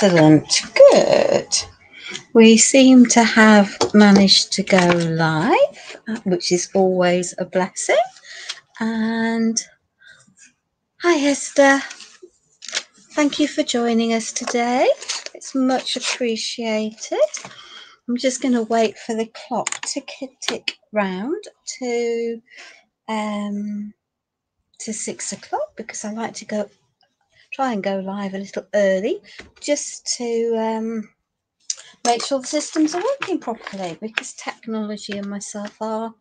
Excellent. Good. We seem to have managed to go live, which is always a blessing. And hi, Esther. Thank you for joining us today. It's much appreciated. I'm just going to wait for the clock to tick round to 6 o'clock because I like to try and go live a little early just to make sure the systems are working properly, because technology and myself are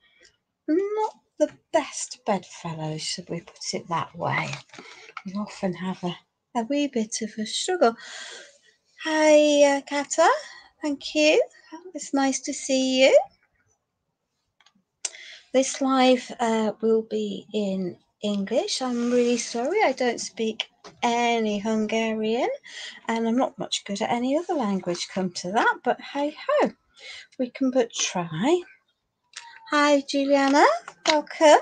not the best bedfellows, should we put it that way. We often have a wee bit of a struggle. Hi, Kata. Thank you. It's nice to see you. This live will be in English. I'm really sorry I don't speak any Hungarian, and I'm not much good at any other language, come to that, but hey ho, we can but try. Hi, Juliana. Welcome.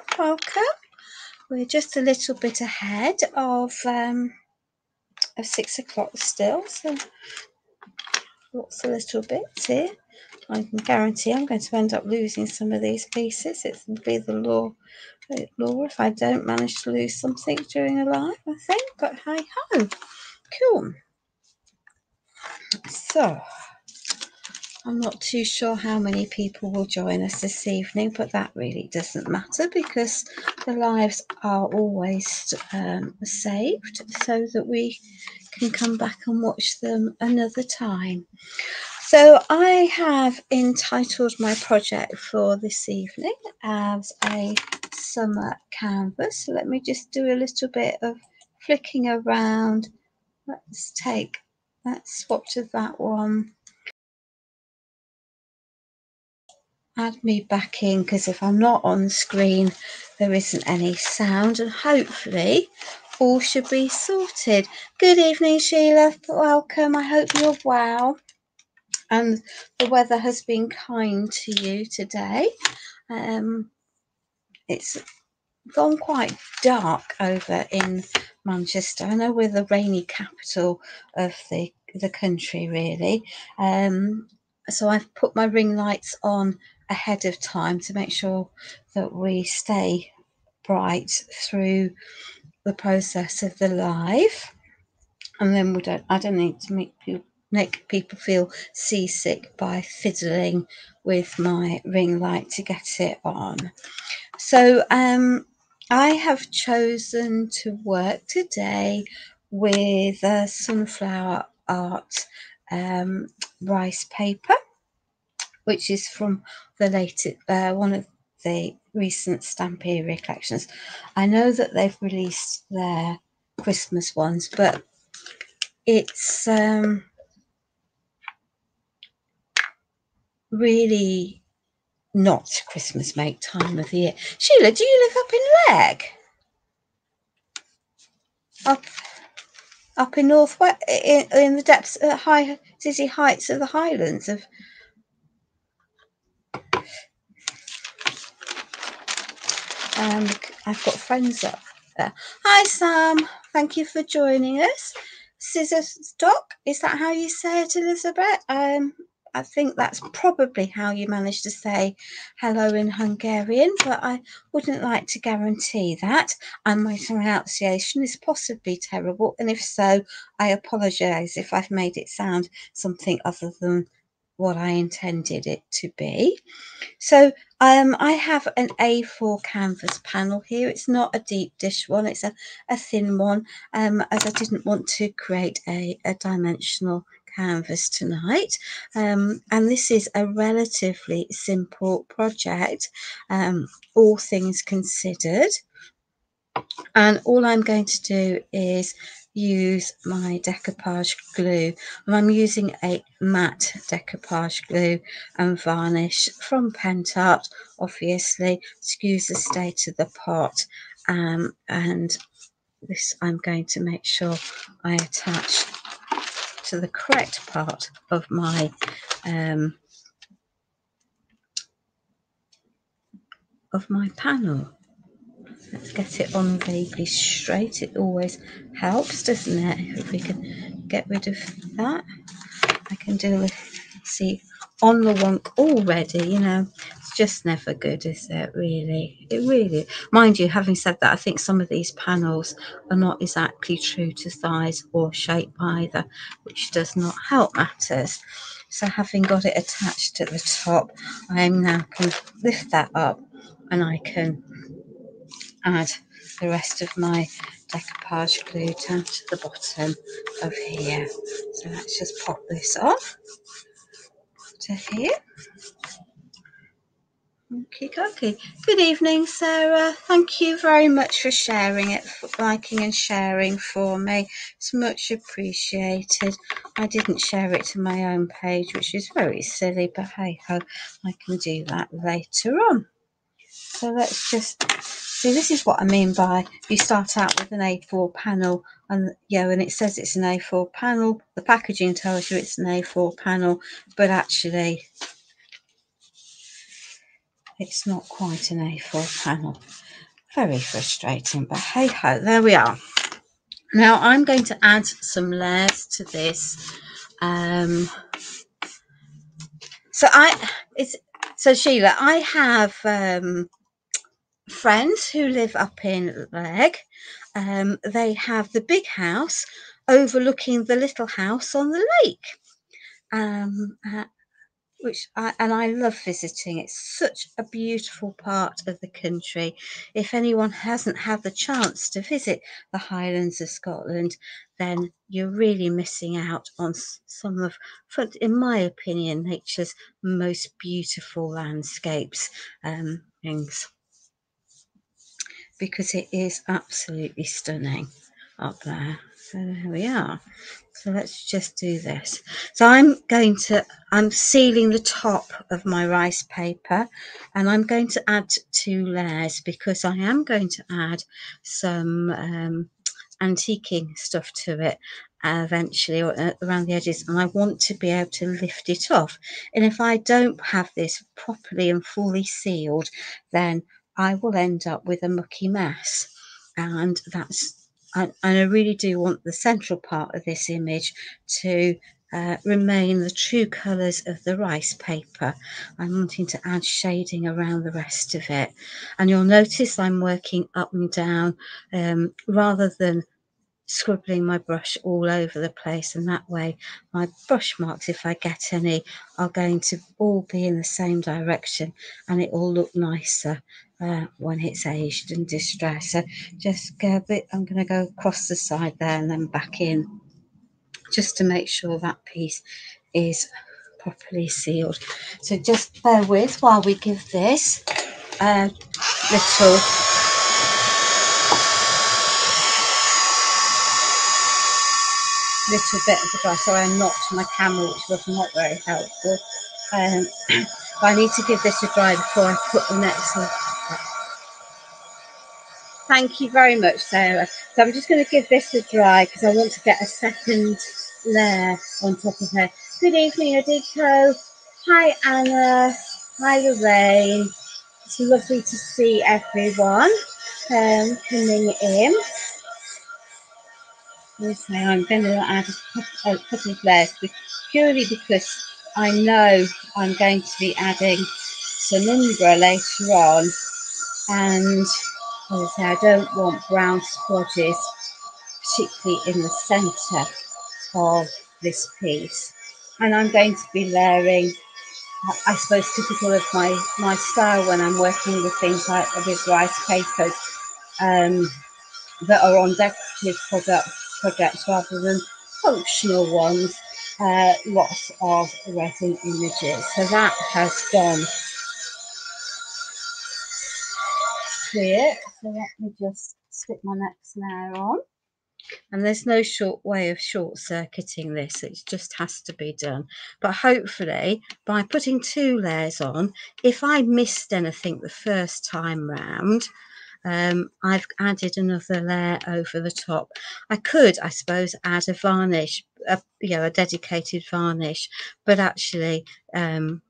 We're just a little bit ahead of 6 o'clock still, so lots a little bit here. I can guarantee I'm going to end up losing some of these pieces. It will be the law if I don't manage to lose something during a live, I think. But hey ho, cool. So I'm not too sure how many people will join us this evening, but that really doesn't matter because the lives are always saved so that we can come back and watch them another time. So I have entitled my project for this evening as a summer canvas. So let me just do a little bit of flicking around. Let's swap to that one. Add me back in, because if I'm not on screen there isn't any sound, and hopefully all should be sorted. Good evening, Sheila. Welcome. I hope you're well and the weather has been kind to you today. It's gone quite dark over in Manchester. I know we're the rainy capital of the country, really. So I've put my ring lights on ahead of time to make sure that we stay bright through the process of the live, and then I don't need to make people feel seasick by fiddling with my ring light to get it on. So I have chosen to work today with sunflower art rice paper, which is from the latest one of the recent Stamperia collections. I know that they've released their Christmas ones, but it's really not Christmas make time of the year. Sheila, do you live up in Legg? Up in northwest, in the depths, high dizzy heights of the Highlands of. I've got friends up there. Hi, Sam. Thank you for joining us. Scissor Stock, is that how you say it, Elizabeth? I think that's probably how you managed to say hello in Hungarian, but I wouldn't like to guarantee that. And my pronunciation is possibly terrible, and if so, I apologise if I've made it sound something other than what I intended it to be. So I have an A4 canvas panel here. It's not a deep dish one, it's a thin one, as I didn't want to create a dimensional canvas tonight, and this is a relatively simple project, all things considered, and all I'm going to do is use my decoupage glue, and I'm using a matte decoupage glue and varnish from Pentart, obviously. Excuse the state of the pot, and this I'm going to make sure I attach to the correct part of my panel. Let's get it on vaguely straight. It always helps, doesn't it? If we can get rid of that. I can do it, see, on the wonk already, you know. It's just never good, is it? Really, it really. Mind you, having said that, I think some of these panels are not exactly true to size or shape either, which does not help matters. So having got it attached at the top, I now can lift that up and I can add the rest of my decoupage glue down to the bottom of here. So let's just pop this off to here. Okay. Good evening, Sarah. Thank you very much for sharing it, for liking and sharing for me. It's much appreciated. I didn't share it to my own page, which is very silly, but hey ho, I can do that later on. So let's just see, this is what I mean by you start out with an A4 panel, and and it says it's an A4 panel. The packaging tells you it's an A4 panel, but actually it's not quite an A4 panel. Very frustrating, but hey ho, there we are. Now I'm going to add some layers to this. So Sheila, I have friends who live up in Leg. They have the big house overlooking the little house on the lake. Which I love visiting. It's such a beautiful part of the country. If anyone hasn't had the chance to visit the Highlands of Scotland, then you're really missing out on some of, in my opinion, nature's most beautiful landscapes, things, because it is absolutely stunning up there. So there we are. So let's just do this. So I'm sealing the top of my rice paper, and I'm going to add 2 layers because I am going to add some antiquing stuff to it eventually, or around the edges, and I want to be able to lift it off. And if I don't have this properly and fully sealed, then I will end up with a mucky mess, and I really do want the central part of this image to remain the true colours of the rice paper. I'm wanting to add shading around the rest of it, and you'll notice I'm working up and down rather than scribbling my brush all over the place, and that way my brush marks, if I get any, are going to all be in the same direction, and it will look nicer when it's aged and distressed. So just go a bit, I'm going to go across the side there and then back in, just to make sure that piece is properly sealed. So just bear with while we give this a little bit of the dry. Sorry, I knocked my camera, which was not very helpful. I need to give this a dry before I put the next one. Thank you very much, Sarah. So I'm just going to give this a dry because I want to get a second layer on top of her. Good evening, Adiko. Hi, Anna. Hi, Lorraine. It's lovely to see everyone coming in. Okay, I'm going to add a couple of layers purely because I know I'm going to be adding some umbra later on, and as I say, I don't want brown splodges, particularly in the centre of this piece. And I'm going to be layering, I suppose, typical of my style when I'm working with things like with rice papers that are on decorative projects rather than functional ones, lots of resin images. So that has gone clear. So let me just stick my next layer on. And there's no short way of short-circuiting this, it just has to be done. But hopefully by putting 2 layers on, if I missed anything the first time round, I've added another layer over the top. I could, I suppose, add a varnish, a dedicated varnish, but actually the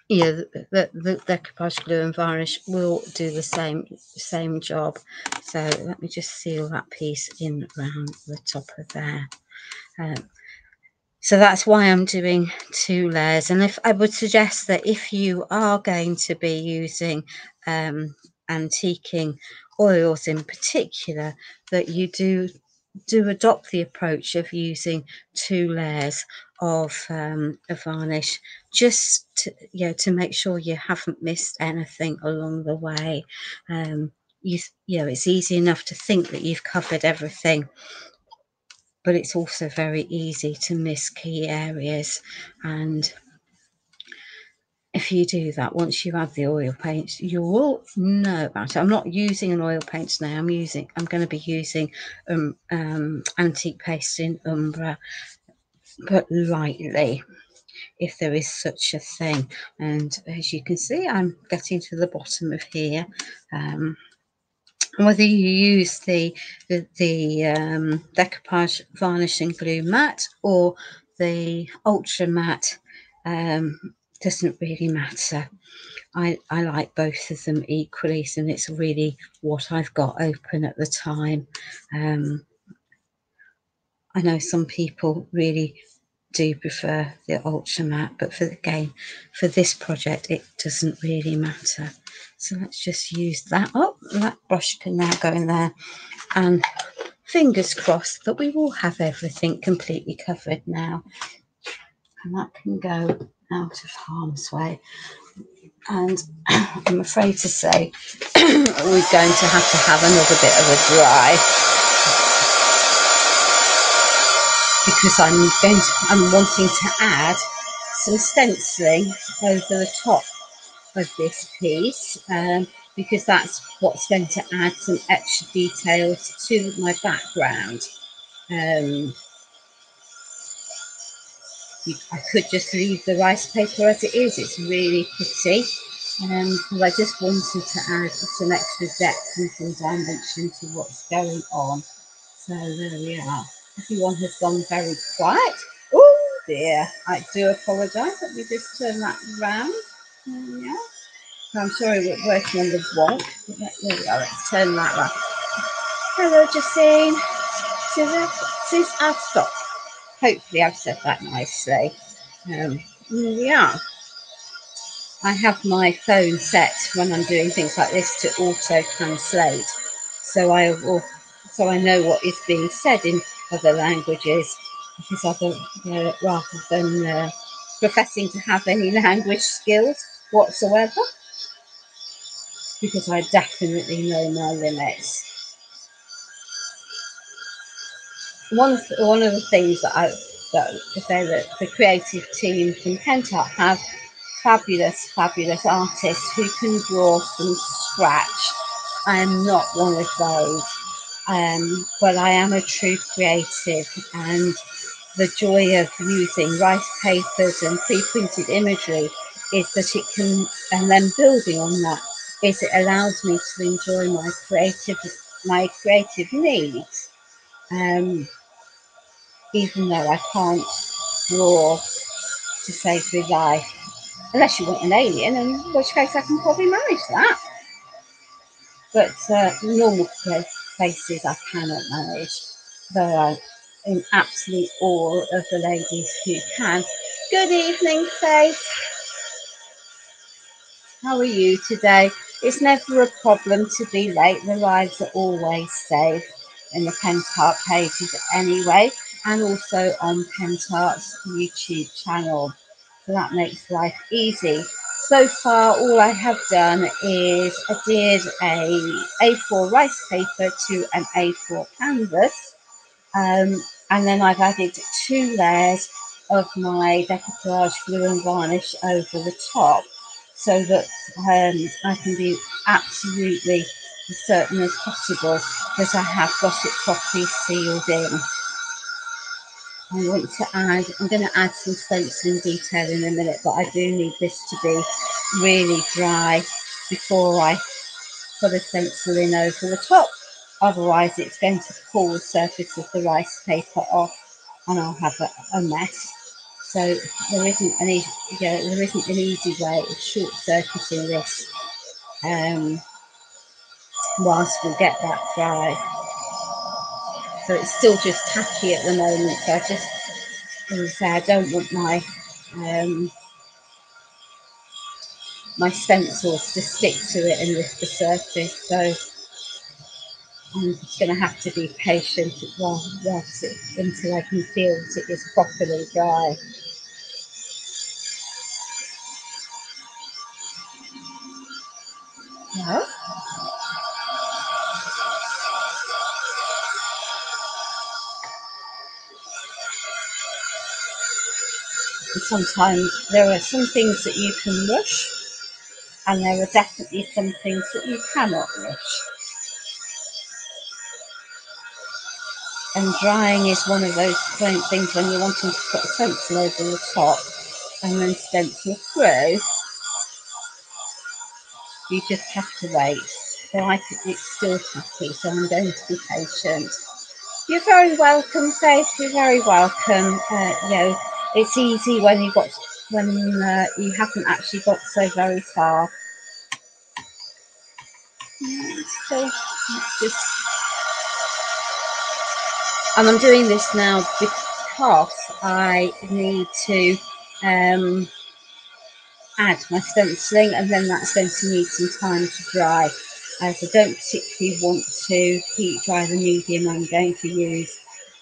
decoupage glue and varnish will do the same job. So let me just seal that piece in around the top of there. So that's why I'm doing 2 layers. And if I would suggest that if you are going to be using antiquing oils in particular, that you do adopt the approach of using 2 layers of varnish, just to, you know, to make sure you haven't missed anything along the way. You know, it's easy enough to think that you've covered everything, but it's also very easy to miss key areas. And if you do that, once you add the oil paints, you will know about it. I'm not using an oil paint now. I'm going to be using antique paste in Umbra, but lightly, if there is such a thing. And as you can see, I'm getting to the bottom of here. Whether you use the decoupage varnish and glue matte or the ultra matte, doesn't really matter. I like both of them equally, and it's really what I've got open at the time. I know some people really do prefer the ultra matte, but for this project it doesn't really matter. So let's just use that. Oh, that brush can now go in there, and fingers crossed that we will have everything completely covered now, and that can go out of harm's way. And I'm afraid to say we're going to have another bit of a dry, because I'm wanting to add some stenciling over the top of this piece, because that's what's going to add some extra details to my background. I could just leave the rice paper as it is. It's really pretty, but I just wanted to add some extra depth and some dimension to what's going on. So there we are. Everyone has gone very quiet. Oh dear, I do apologise. Let me just turn that round. Yeah. I'm sorry, we're working on the wonk. There we go, let's turn that round. Hello, Justine. Since I've stopped. Hopefully I've said that nicely. Yeah. I have my phone set when I'm doing things like this to auto-translate. So I know what is being said in other languages, because rather than professing to have any language skills whatsoever, because I definitely know my limits. One of the things that the creative team from Pentacolor have fabulous artists who can draw from scratch. I am not one of those, but I am a true creative, and the joy of using rice papers and pre-printed imagery is that it can, and then building on that, is it allows me to enjoy my creative needs, even though I can't draw to save my life, unless you want an alien, in which case I can probably manage that. But normal faces I cannot manage, though I'm in absolute awe of the ladies who can. Good evening, Faith. How are you today? It's never a problem to be late. The rides are always safe in the Pentart pages anyway, and also on Pentart's YouTube channel. So that makes life easy. So far, all I have done is adhered a A4 rice paper to an A4 canvas, and then I've added 2 layers of my decoupage glue and varnish over the top, so that I can be absolutely as certain as possible that I have got it properly sealed in. I'm going to add some stenciling detail in a minute, but I do need this to be really dry before I put a stencil in over the top. Otherwise it's going to pull the surface of the rice paper off and I'll have a mess. So there isn't an easy way of short-circuiting this whilst we get that dry. So it's still just tacky at the moment. So I just, as I say, I don't want my stencils to stick to it and lift the surface. So I'm just going to have to be patient until I can feel that it is properly dry. No. Sometimes there are some things that you can rush, and there are definitely some things that you cannot rush. And drying is one of those things when you're wanting to put a stencil over the top and then stencil through, you just have to wait. So it's still tacky, so I'm going to be patient. You're very welcome, Faith. You're very welcome. You know, it's easy when you haven't actually got so very far. So and I'm doing this now because I need to add my stenciling, and then that stencil needs some time to dry. As I don't particularly want to heat dry the medium I'm going to use,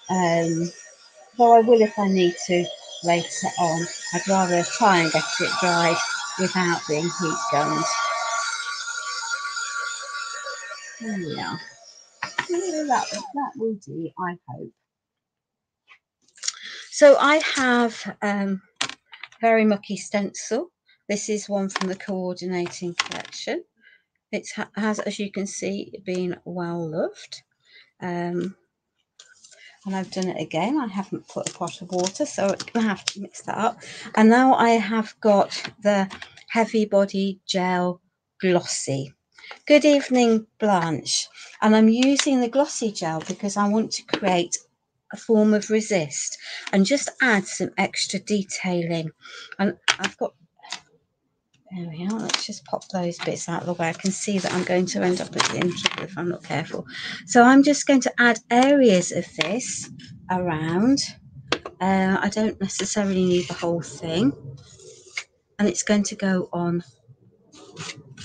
though I will if I need to later on. I'd rather try and get it dried without being heat gunned. There we are. That will do, I hope. So I have very mucky stencil. This is one from the coordinating collection. It has, as you can see, been well loved. And I've done it again. I haven't put a pot of water, so I'm going to have to mix that up. And now I have got the Heavy Body Gel Glossy. Good evening, Blanche. And I'm using the glossy gel because I want to create a form of resist and just add some extra detailing. And I've got, there we are, let's just pop those bits out of the way. I can see that I'm going to end up in trouble if I'm not careful. So I'm just going to add areas of this around. I don't necessarily need the whole thing. And it's going to go on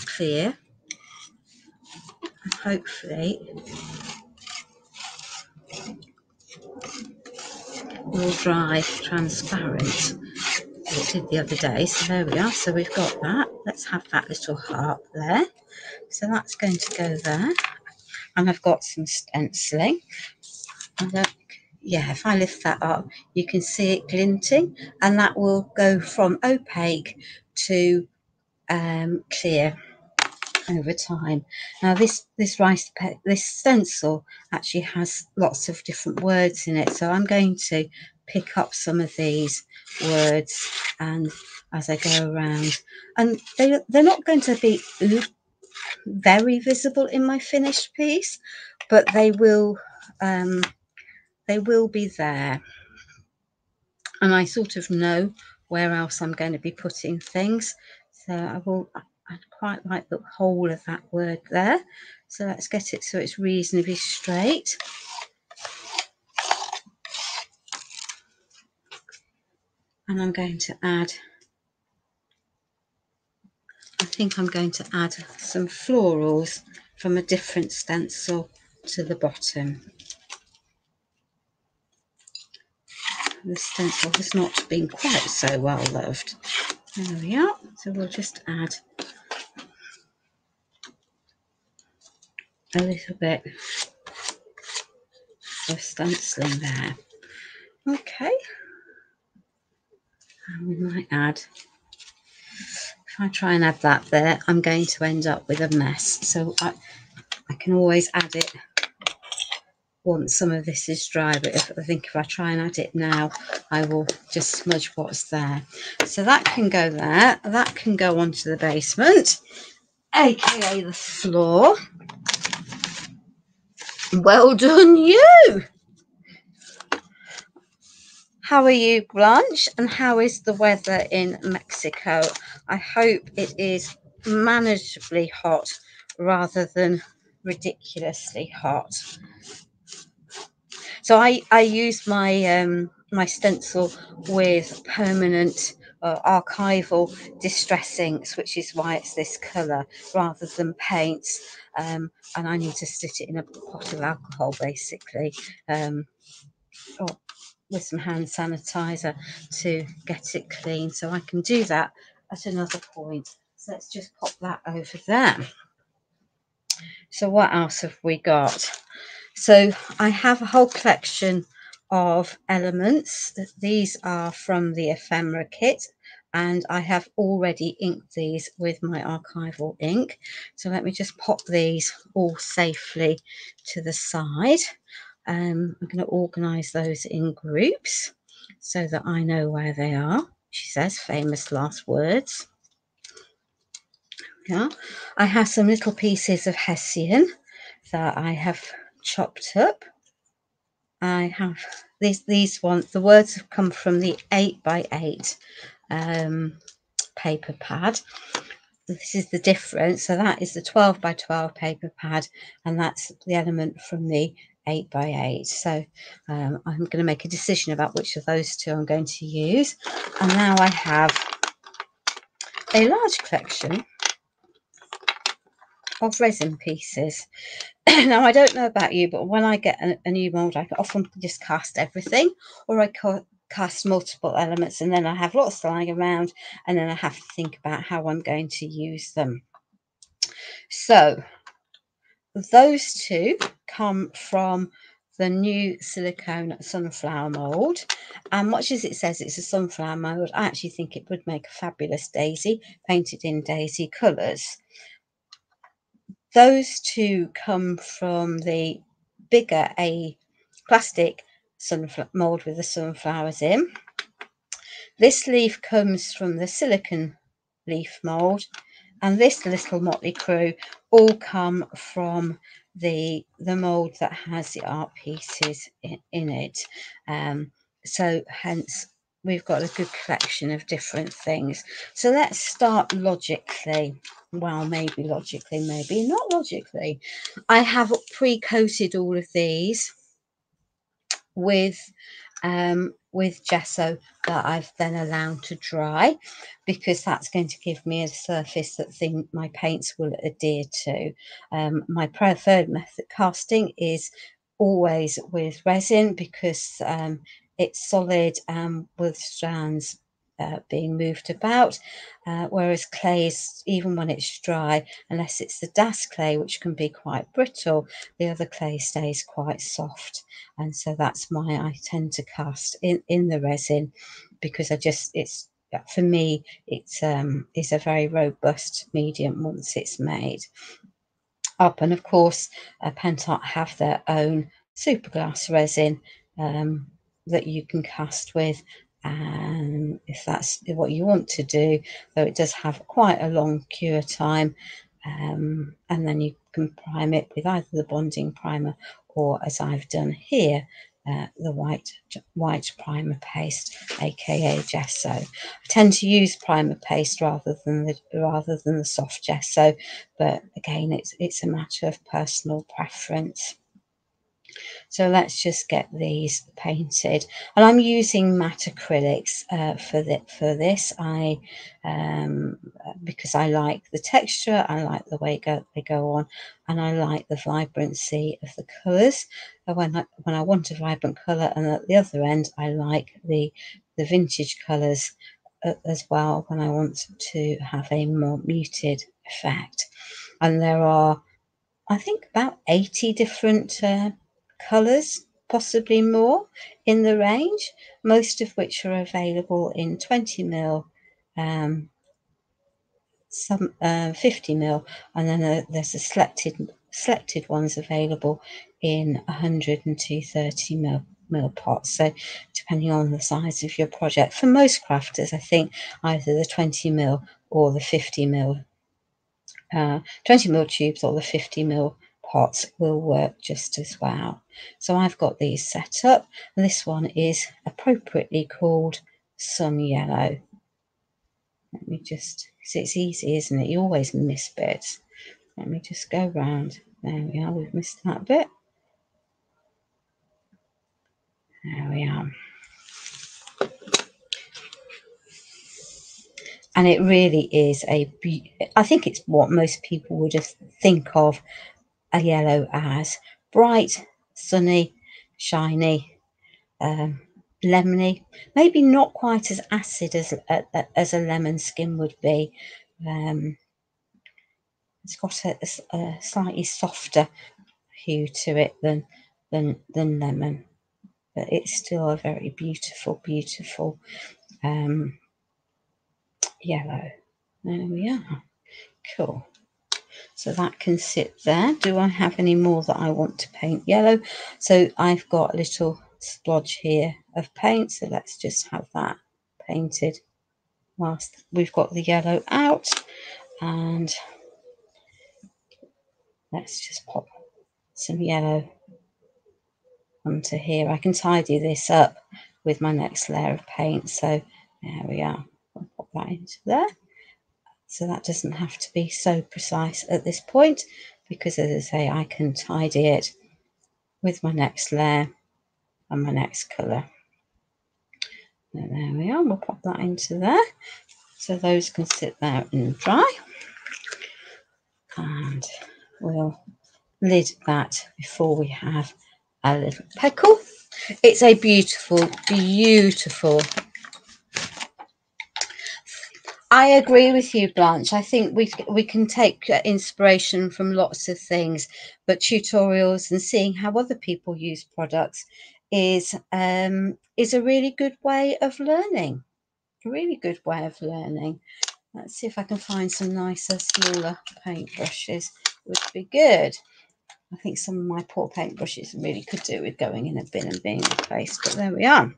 clear. And hopefully will dry transparent. It did the other day, so there we are. So we've got that. Let's have that little heart there. So that's going to go there. And I've got some stenciling. Yeah, if I lift that up, you can see it glinting, and that will go from opaque to clear over time. Now this stencil actually has lots of different words in it, so I'm going to pick up some of these words and as I go around, and they're not going to be very visible in my finished piece, but they will be there, and I sort of know where else I'm going to be putting things, so I quite like the whole of that word there. So let's get it so it's reasonably straight. And I'm going to add, I think I'm going to add some florals from a different stencil to the bottom. The stencil has not been quite so well loved. There we are. So we'll just add a little bit of stenciling there. Okay. And we might add, if I try and add that there, I'm going to end up with a mess. So I can always add it once some of this is dry, but I think if I try and add it now, I will just smudge what's there. So that can go there. That can go onto the basement, aka the floor. Well done, you! How are you, Blanche? And how is the weather in Mexico? I hope it is manageably hot rather than ridiculously hot. So I use my my stencil with permanent archival distress inks, which is why it's this colour rather than paints. And I need to sit it in a pot of alcohol, basically, or with some hand sanitizer to get it clean. So I can do that at another point. So let's just pop that over there. So what else have we got? So I have a whole collection of elements. These are from the ephemera kit, and I have already inked these with my archival ink. So let me just pop these all safely to the side. I'm going to organise those in groups so that I know where they are. She says, famous last words. Yeah, I have some little pieces of hessian that I have chopped up. I have these ones. The words have come from the 8x8 paper pad. This is the difference. So that is the 12x12 paper pad, and that's the element from the 8x8. So I'm going to make a decision about which of those two I'm going to use. And now I have a large collection of resin pieces. Now, I don't know about you, but when I get a new mould, I often just cast everything, or I cast multiple elements, and then I have lots lying around, and then I have to think about how I'm going to use them. So those two come from the new silicone sunflower mould, and much as it says it's a sunflower mould, I actually think it would make a fabulous daisy painted in daisy colours. Those two come from the bigger plastic sunflower mould with the sunflowers in. This leaf comes from the silicone leaf mould, and this little motley crew all come from the mould that has the art pieces in it. So hence we've got a good collection of different things. So let's start logically. Well, maybe logically, maybe not logically. I have pre-coated all of these with gesso that I've then allowed to dry, because that's going to give me a surface that my paints will adhere to. My preferred method casting is always with resin, because it's solid and withstands being moved about, whereas clay is, even when it's dry, unless it's the das clay, which can be quite brittle, the other clay stays quite soft. And so that's why I tend to cast in the resin, because it's for me it's a very robust medium once it's made up. And of course Pentacolor have their own superglass resin that you can cast with, and if that's what you want to do, though it does have quite a long cure time, and then you can prime it with either the bonding primer, or as I've done here, the white primer paste, aka gesso. I tend to use primer paste rather than the soft gesso, but again it's a matter of personal preference. So let's just get these painted, and I'm using matte acrylics for this. Because I like the texture, I like the way they go on, and I like the vibrancy of the colours. When I want a vibrant colour, and at the other end I like the vintage colours as well, when I want to have a more muted effect. And there are, I think, about 80 different colours, possibly more, in the range, most of which are available in 20mm, some 50mm, and then there's a selected ones available in 100 and 230mm pots. So depending on the size of your project, for most crafters, I think either the 20mm or the 50mm 20mm tubes or the 50mm pots will work just as well. So I've got these set up. This one is appropriately called Sun Yellow. Let me just, it's easy, isn't it? You always miss bits. Let me just go round. There we are, we've missed that bit. There we are. And it really is I think it's what most people would just think of a yellow as: bright, sunny, shiny, lemony, maybe not quite as acid as a lemon skin would be. It's got a slightly softer hue to it than lemon, but it's still a very beautiful yellow. There we are. Cool. So that can sit there. Do I have any more that I want to paint yellow? So I've got a little splodge here of paint, so let's just have that painted whilst we've got the yellow out. And let's just pop some yellow onto here. I can tidy this up with my next layer of paint. So there we are. I'll pop that into there. So that doesn't have to be so precise at this point, because as I say, I can tidy it with my next layer and my next colour. And there we are. We'll pop that into there. So those can sit there and dry. And we'll lid that before we have a little peckle. It's a beautiful, beautiful. I agree with you, Blanche. I think we can take inspiration from lots of things, but tutorials and seeing how other people use products is a really good way of learning. A really good way of learning. Let's see if I can find some nicer, smaller paintbrushes. Would be good. I think some of my poor paintbrushes really could do with going in a bin and being replaced, but there we are.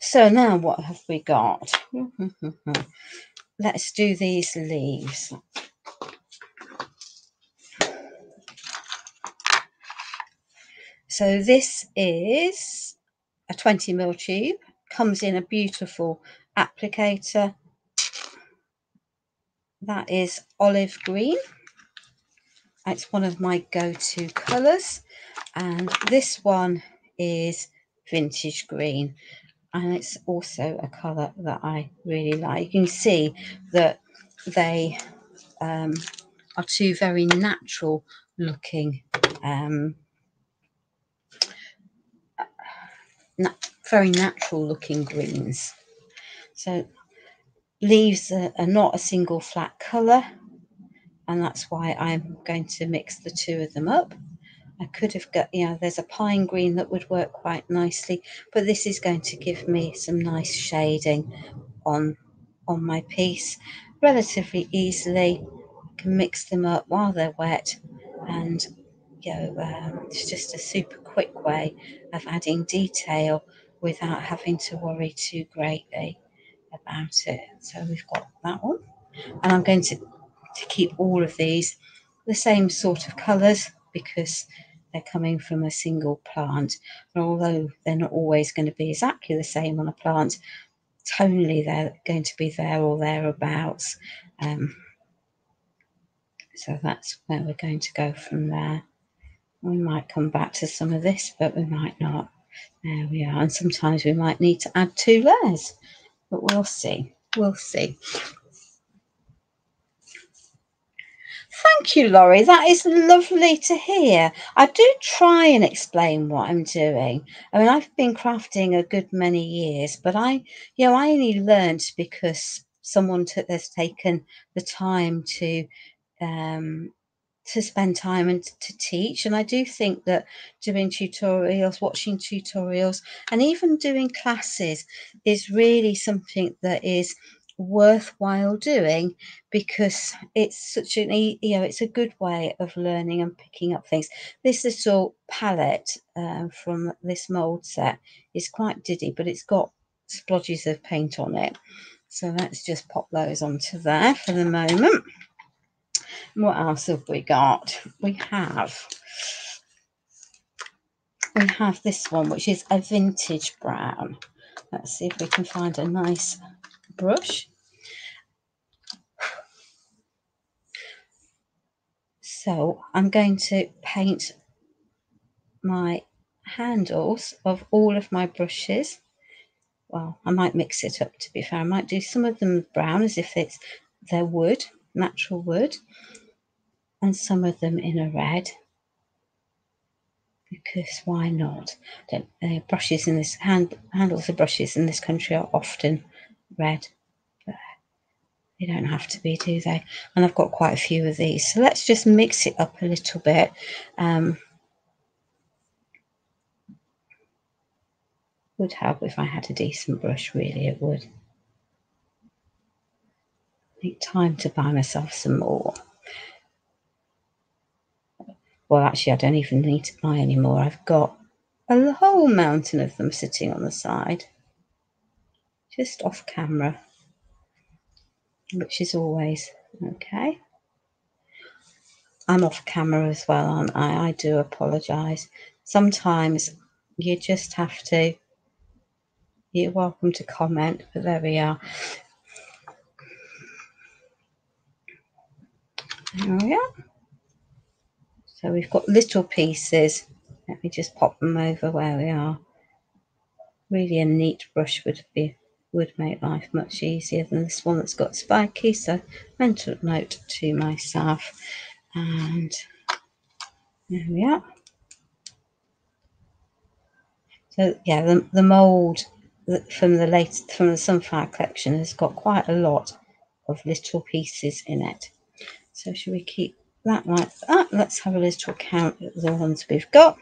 So now what have we got? Let's do these leaves. So this is a 20mm tube, comes in a beautiful applicator. That is olive green. It's one of my go-to colours. And this one is vintage green. And it's also a colour that I really like. You can see that they are two very natural looking very natural looking greens. So leaves are not a single flat colour, and that's why I'm going to mix the two of them up. I could have got, there's a pine green that would work quite nicely, but this is going to give me some nice shading on my piece relatively easily. I can mix them up while they're wet, and it's just a super quick way of adding detail without having to worry too greatly about it. So we've got that one, and I'm going to keep all of these the same sort of colours because they're coming from a single plant. And although they're not always going to be exactly the same on a plant, tonally they're going to be there or thereabouts. So that's where we're going to go from there. We might come back to some of this, but we might not. There we are. And sometimes we might need to add 2 layers, but we'll see. We'll see. Thank you, Laurie. That is lovely to hear. I do try and explain what I'm doing. I mean, I've been crafting a good many years, but I only learned because someone has taken the time to spend time and to teach. And I do think that doing tutorials, watching tutorials, and even doing classes is really something that is worthwhile doing, because it's such an it's a good way of learning and picking up things. This little palette from this mold set is quite diddy, but it's got splodges of paint on it, so let's just pop those onto there for the moment. What else have we got? We have this one, which is a vintage brown. Let's see if we can find a nice brush. So I'm going to paint my handles of all of my brushes. Well, I might mix it up, to be fair. I might do some of them brown as if they're wood, natural wood, and some of them in a red, because why not? Brushes in this handles of brushes in this country are often red, but they don't have to be, do they? And I've got quite a few of these, so let's just mix it up a little bit. Would help if I had a decent brush, really, it would. I think time to buy myself some more. Well, actually, I don't even need to buy any more. I've got a whole mountain of them sitting on the side, just off camera, which is always okay. I'm off camera as well, aren't I? I do apologise. Sometimes you just have to. You're welcome to comment, but there we are. There we are. So we've got little pieces. Let me just pop them over where we are. Really, a neat brush would make life much easier than this one that's got spiky. So mental note to myself. And there we are. So yeah, the mould from the Sunflower collection has got quite a lot of little pieces in it. So should we keep that like that? Let's have a little count of the ones we've got.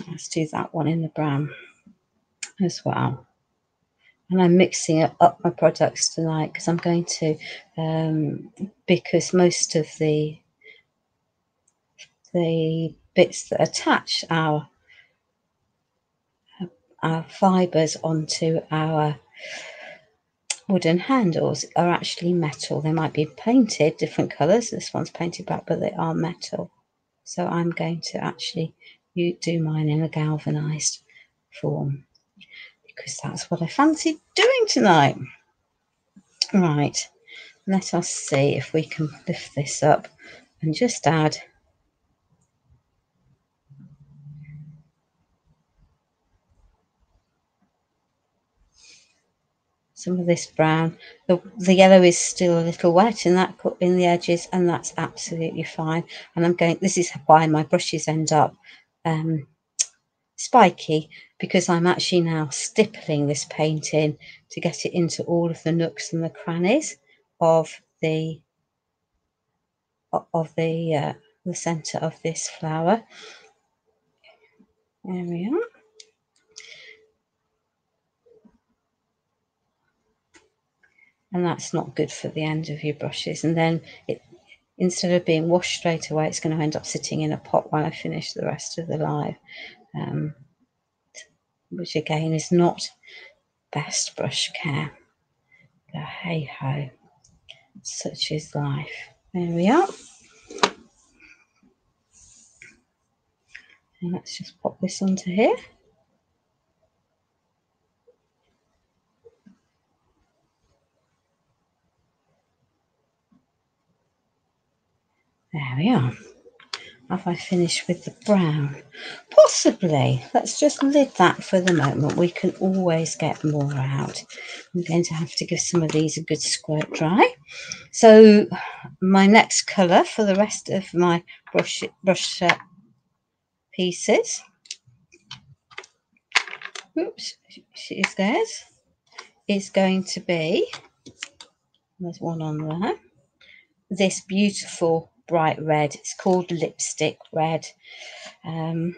Let's do that one in the brown as well. And I'm mixing up my products tonight because I'm going to, because most of the bits that attach our fibres onto our wooden handles are actually metal. They might be painted different colours. This one's painted black, but they are metal. So I'm going to actually do mine in a galvanised form because that's what I fancy doing tonight. Right, let us see if we can lift this up and just add some of this brown. The yellow is still a little wet in the edges, and that's absolutely fine. And this is why my brushes end up spiky, because I'm actually now stippling this paint in to get it into all of the nooks and the crannies of the center of this flower. There we are. And that's not good for the end of your brushes. And then instead of being washed straight away, it's going to end up sitting in a pot while I finish the rest of the live, which again is not best brush care. But hey ho, such is life. There we are. And let's just pop this onto here. There we are. Have I finished with the brown? Possibly. Let's just lid that for the moment. We can always get more out. I'm going to have to give some of these a good squirt dry. So my next colour for the rest of my brush pieces. Oops, is theirs. Is going to be, there's one on there, this beautiful bright red. It's called lipstick red. And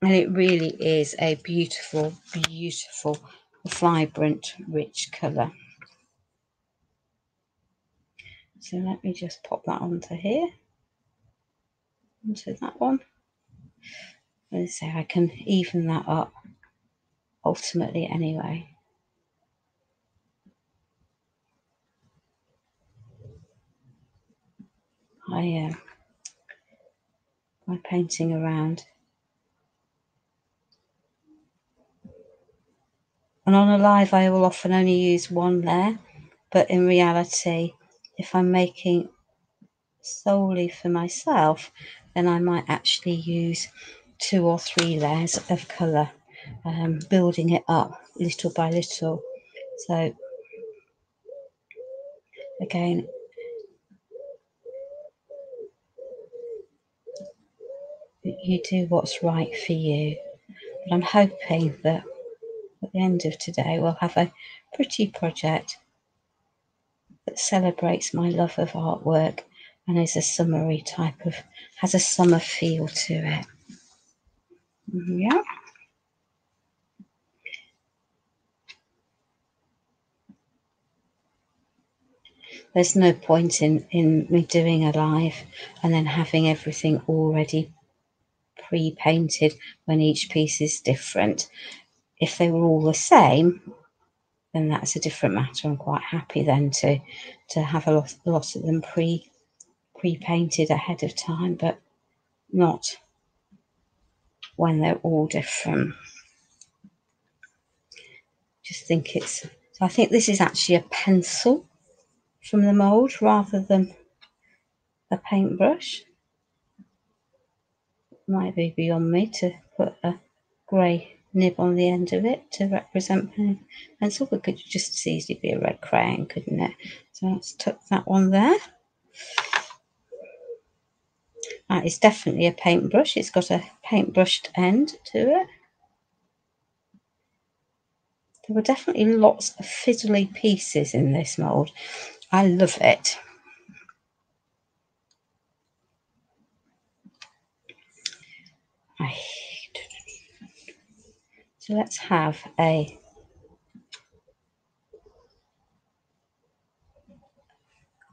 it really is a beautiful, beautiful, vibrant, rich colour. So let me just pop that onto here, onto that one. And so I can even that up ultimately anyway. By painting around. And on a live, I will often only use one layer, but in reality, if I'm making solely for myself, then I might actually use 2 or 3 layers of colour, building it up little by little. So again, you do what's right for you. But I'm hoping that at the end of today we'll have a pretty project that celebrates my love of artwork and is a summery type of, has a summer feel to it. Yeah. There's no point in me doing a live and then having everything already pre-painted when each piece is different. If they were all the same, then that's a different matter. I'm quite happy then to have a lot of them pre-painted ahead of time, but not when they're all different. Just think it's, so I think this is actually a pencil from the mould rather than a paintbrush. Might be beyond me to put a grey nib on the end of it to represent pencil, but could just as easily be a red crayon, couldn't it? So let's tuck that one there. That is definitely a paintbrush. It's got a paintbrushed end to it. There were definitely lots of fiddly pieces in this mould. I love it. So let's have a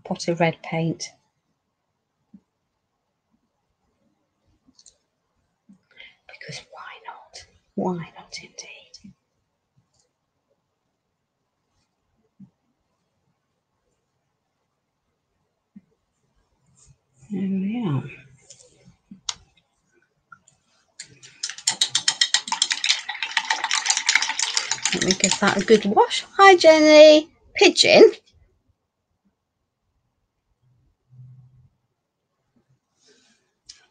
pot of red paint. Because why not? Why not indeed? There we are. Let me give that a good wash. Hi, Jenny. Pigeon.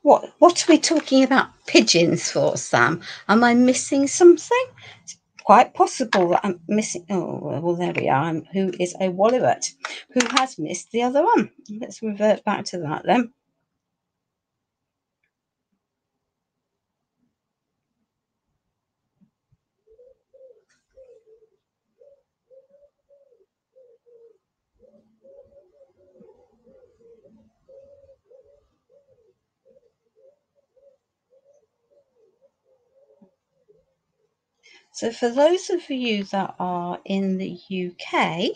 What are we talking about pigeons for, Sam? Am I missing something? It's quite possible that I'm missing. Oh, well, there we are. Who is a wallet? Who has missed the other one? Let's revert back to that then. So for those of you that are in the UK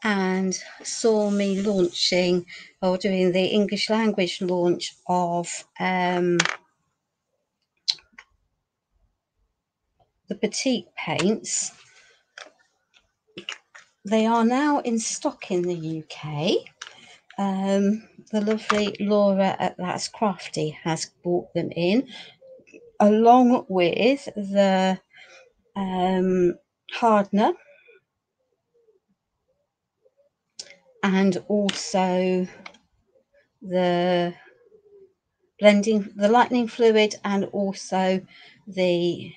and saw me launching or doing the English language launch of the batik paints, they are now in stock in the UK. The lovely Laura at That's Crafty has brought them in, along with the hardener and also the blending, the lightning fluid, and also the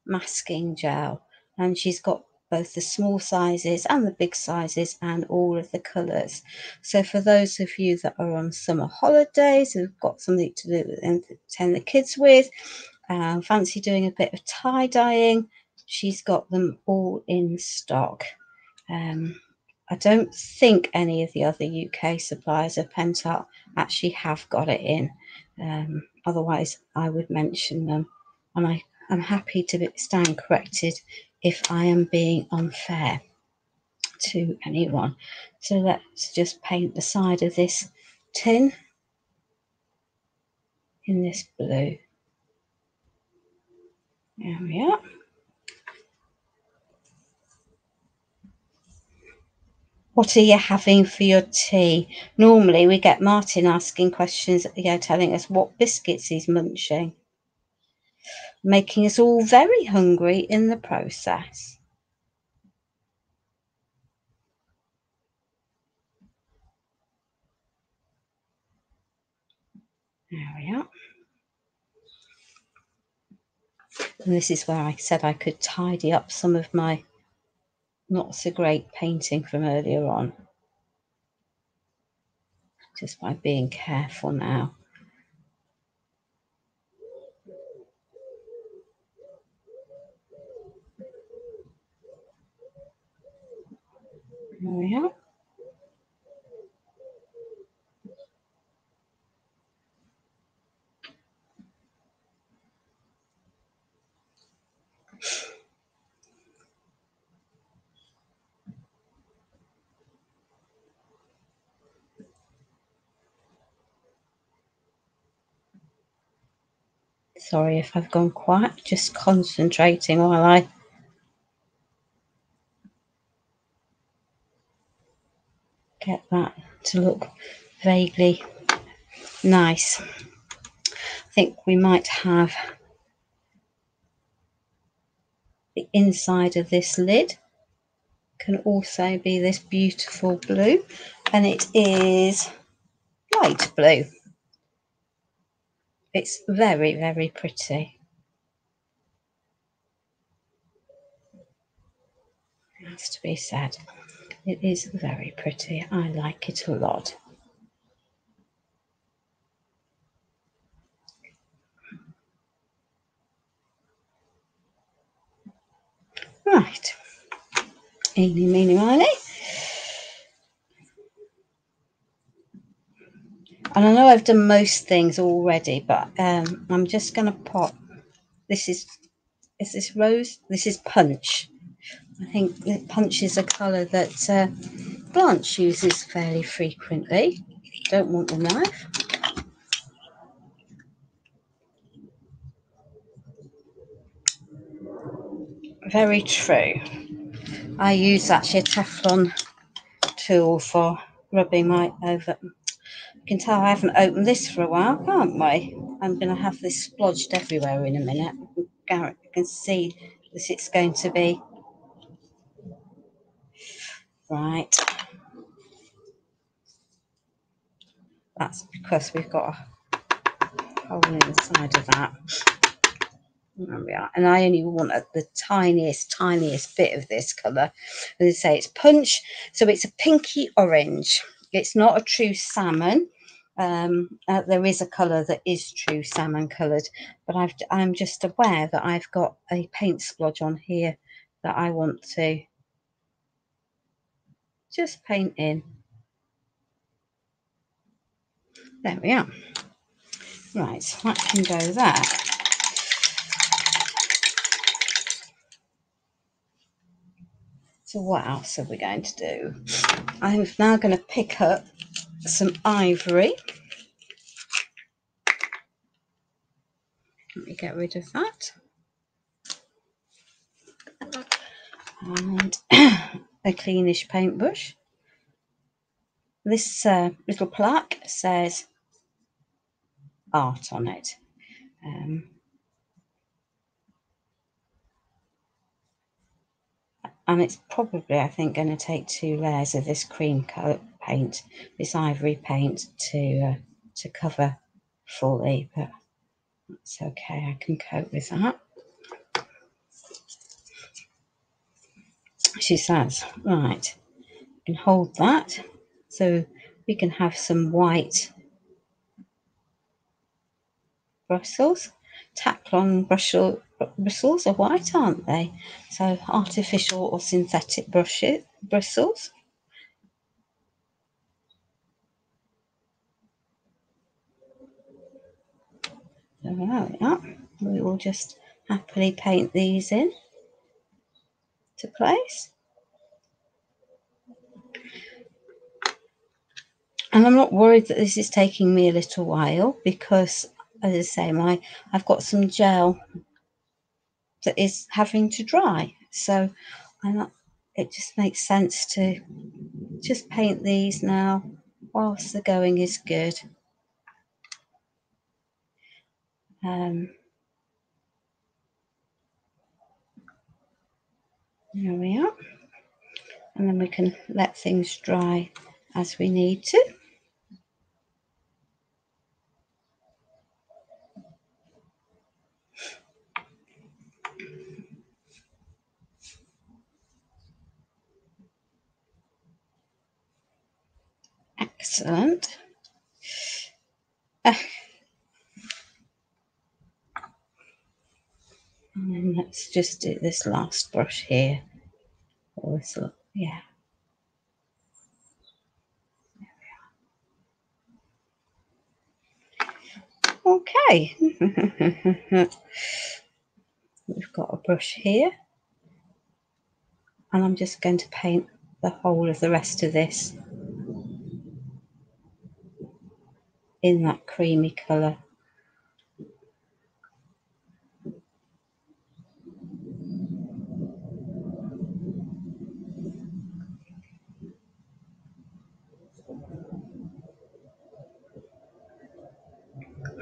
masking gel. And she's got both the small sizes and the big sizes and all of the colours. So for those of you that are on summer holidays, who've got something to do and entertain the kids with, fancy doing a bit of tie-dyeing, she's got them all in stock. I don't think any of the other UK suppliers of Pentacolor actually have got it in. Otherwise, I would mention them. And I'm happy to stand corrected if I am being unfair to anyone. So let's just paint the side of this tin in this blue. There we are. What are you having for your tea? Normally we get Martin asking questions, telling us what biscuits he's munching, making us all very hungry in the process. There we are. And this is where I said I could tidy up some of my not so great painting from earlier on, just by being careful now. There we are. Sorry if I've gone quiet, just concentrating while I get that to look vaguely nice. I think we might have the inside of this lid can also be this beautiful blue, and it is light blue. It's very, very pretty. It has to be said. It is very pretty. I like it a lot. Right. Eeny, meeny, miny. And I know I've done most things already, but I'm just going to pop. This is this rose? This is punch. I think punch is a colour that Blanche uses fairly frequently. Don't want the knife. Very true. I use actually a Teflon tool for rubbing my over. You can tell I haven't opened this for a while, can't we? I'm going to have this splodged everywhere in a minute. Garrett, you can see that it's going to be right. That's because we've got a hole in the side of that. There we are. And I only want the tiniest bit of this colour. As I say, it's punch, so it's a pinky orange. It's not a true salmon. There is a colour that is true salmon coloured, but I'm just aware that I've got a paint splodge on here that I want to just paint in. There we are. Right, so that can go there. So what else are we going to do? I'm now going to pick up some ivory. Let me get rid of that. And a cleanish paintbrush. This little plaque says art on it. And it's probably, I think, going to take 2 layers of this cream coat paint, this ivory paint, to cover fully, but that's okay. I can cope with that. She says, right, you can hold that, so we can have some white bristles. Teflon bristles are white, aren't they? So artificial or synthetic bristles. There we are. We will just happily paint these in to place. And I'm not worried that this is taking me a little while because, as I say, I've got some gel that is having to dry. So it just makes sense to just paint these now whilst the going is good. There we are. And then we can let things dry as we need to. Excellent. And let's just do this last brush here. Or this, yeah. Okay. We've got a brush here. And I'm just going to paint the whole of the rest of this in that creamy colour.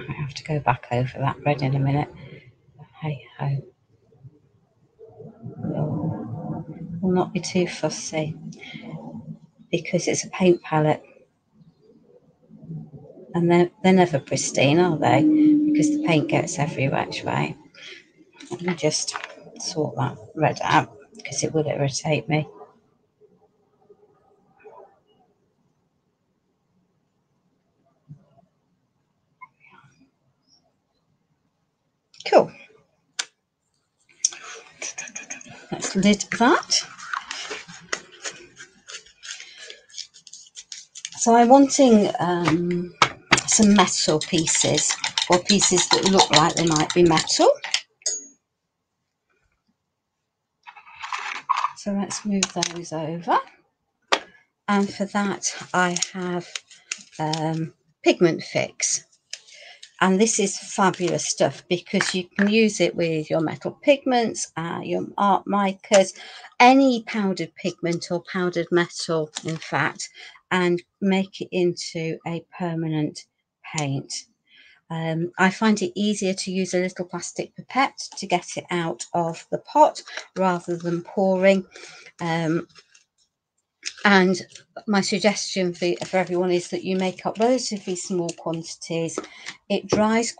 I have to go back over that red in a minute. Hey ho. Will not be too fussy because it's a paint palette. And they're never pristine, are they? Because the paint gets every which way. Let me just sort that red out because it will irritate me. Cool. Let's lid that. So I'm wanting some metal pieces, or pieces that look like they might be metal. So let's move those over. And for that I have Pigment Fix. And this is fabulous stuff because you can use it with your metal pigments, your art micas, any powdered pigment or powdered metal, in fact, and make it into a permanent paint. I find it easier to use a little plastic pipette to get it out of the pot rather than pouring. And my suggestion for everyone is that you make up relatively small quantities. It dries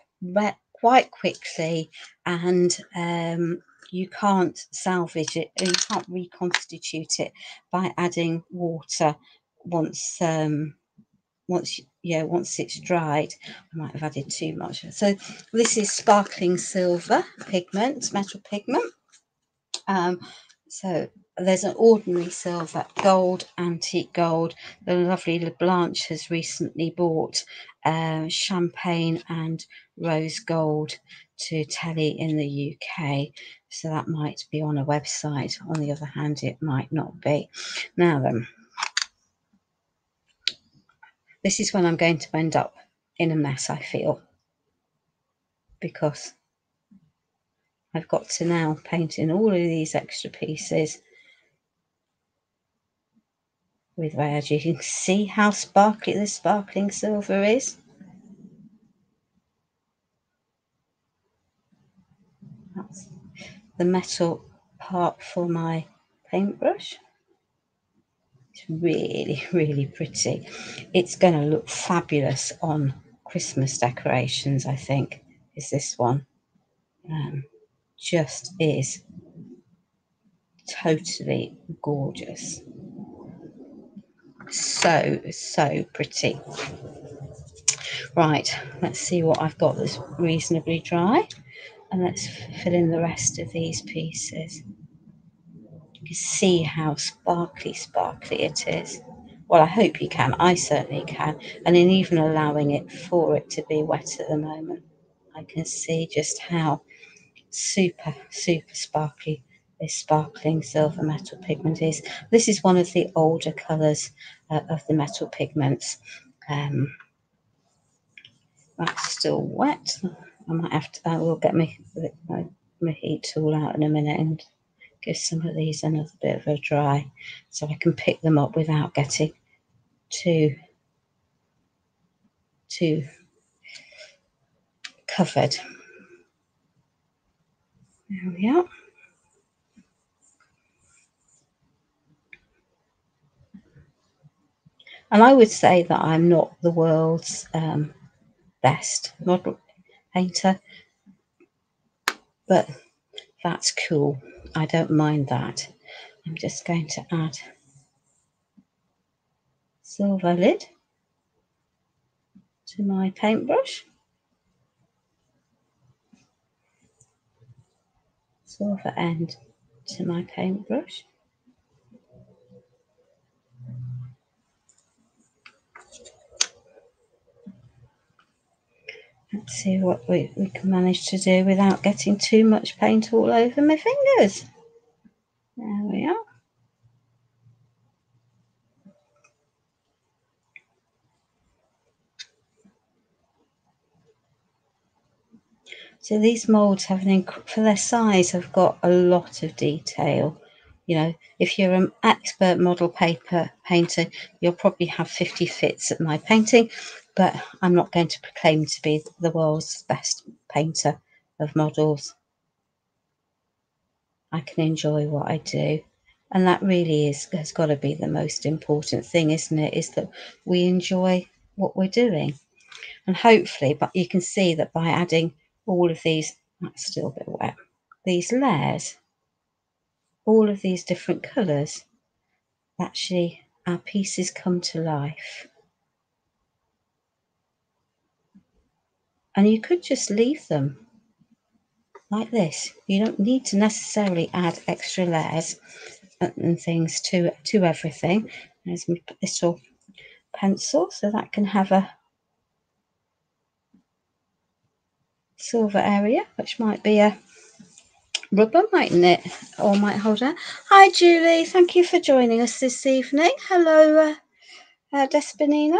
quite quickly, and you can't salvage it, you can't reconstitute it by adding water once it's dried. I might have added too much. So this is sparkling silver pigment, metal pigment. So there's an ordinary silver, gold, antique gold. The lovely LeBlanche has recently bought champagne and rose gold to Telly in the UK. So that might be on a website. On the other hand, it might not be. Now then, this is when I'm going to end up in a mess, I feel, because I've got to now paint in all of these extra pieces with red. You can see how sparkly the sparkling silver is. That's the metal part for my paintbrush. It's really, really pretty. It's going to look fabulous on Christmas decorations, I think, is this one. Just is totally gorgeous. So pretty. Right, let's see what I've got that's reasonably dry, and let's fill in the rest of these pieces. You can see how sparkly it is. Well, I hope you can. I certainly can. And in even allowing it for it to be wet at the moment, I can see just how super sparkly this sparkling silver metal pigment is. This is one of the older colours of the metal pigments. That's still wet. I might have to, I will get my heat tool out in a minute and give some of these another bit of a dry so I can pick them up without getting too covered. There we are. And I would say that I'm not the world's best model painter, but that's cool. I don't mind that. I'm just going to add silver lid. to my paintbrush. Silver end to my paintbrush. Let's see what we can manage to do without getting too much paint all over my fingers. There we are. So these moulds have for their size have got a lot of detail. You know, if you're an expert model paper painter, you'll probably have 50 fits at my painting, but I'm not going to proclaim to be the world's best painter of models. I can enjoy what I do, and that really has got to be the most important thing, isn't it? Is that we enjoy what we're doing, and hopefully, but you can see that by adding all of these, that's still a bit wet, these layers, all of these different colours, actually our pieces come to life. And you could just leave them like this. You don't need to necessarily add extra layers and things to everything. There's my little pencil, so that can have a silver area, which might be a rubber, mightn't it? Or might hold out. Hi Julie, thank you for joining us this evening. Hello Despinina.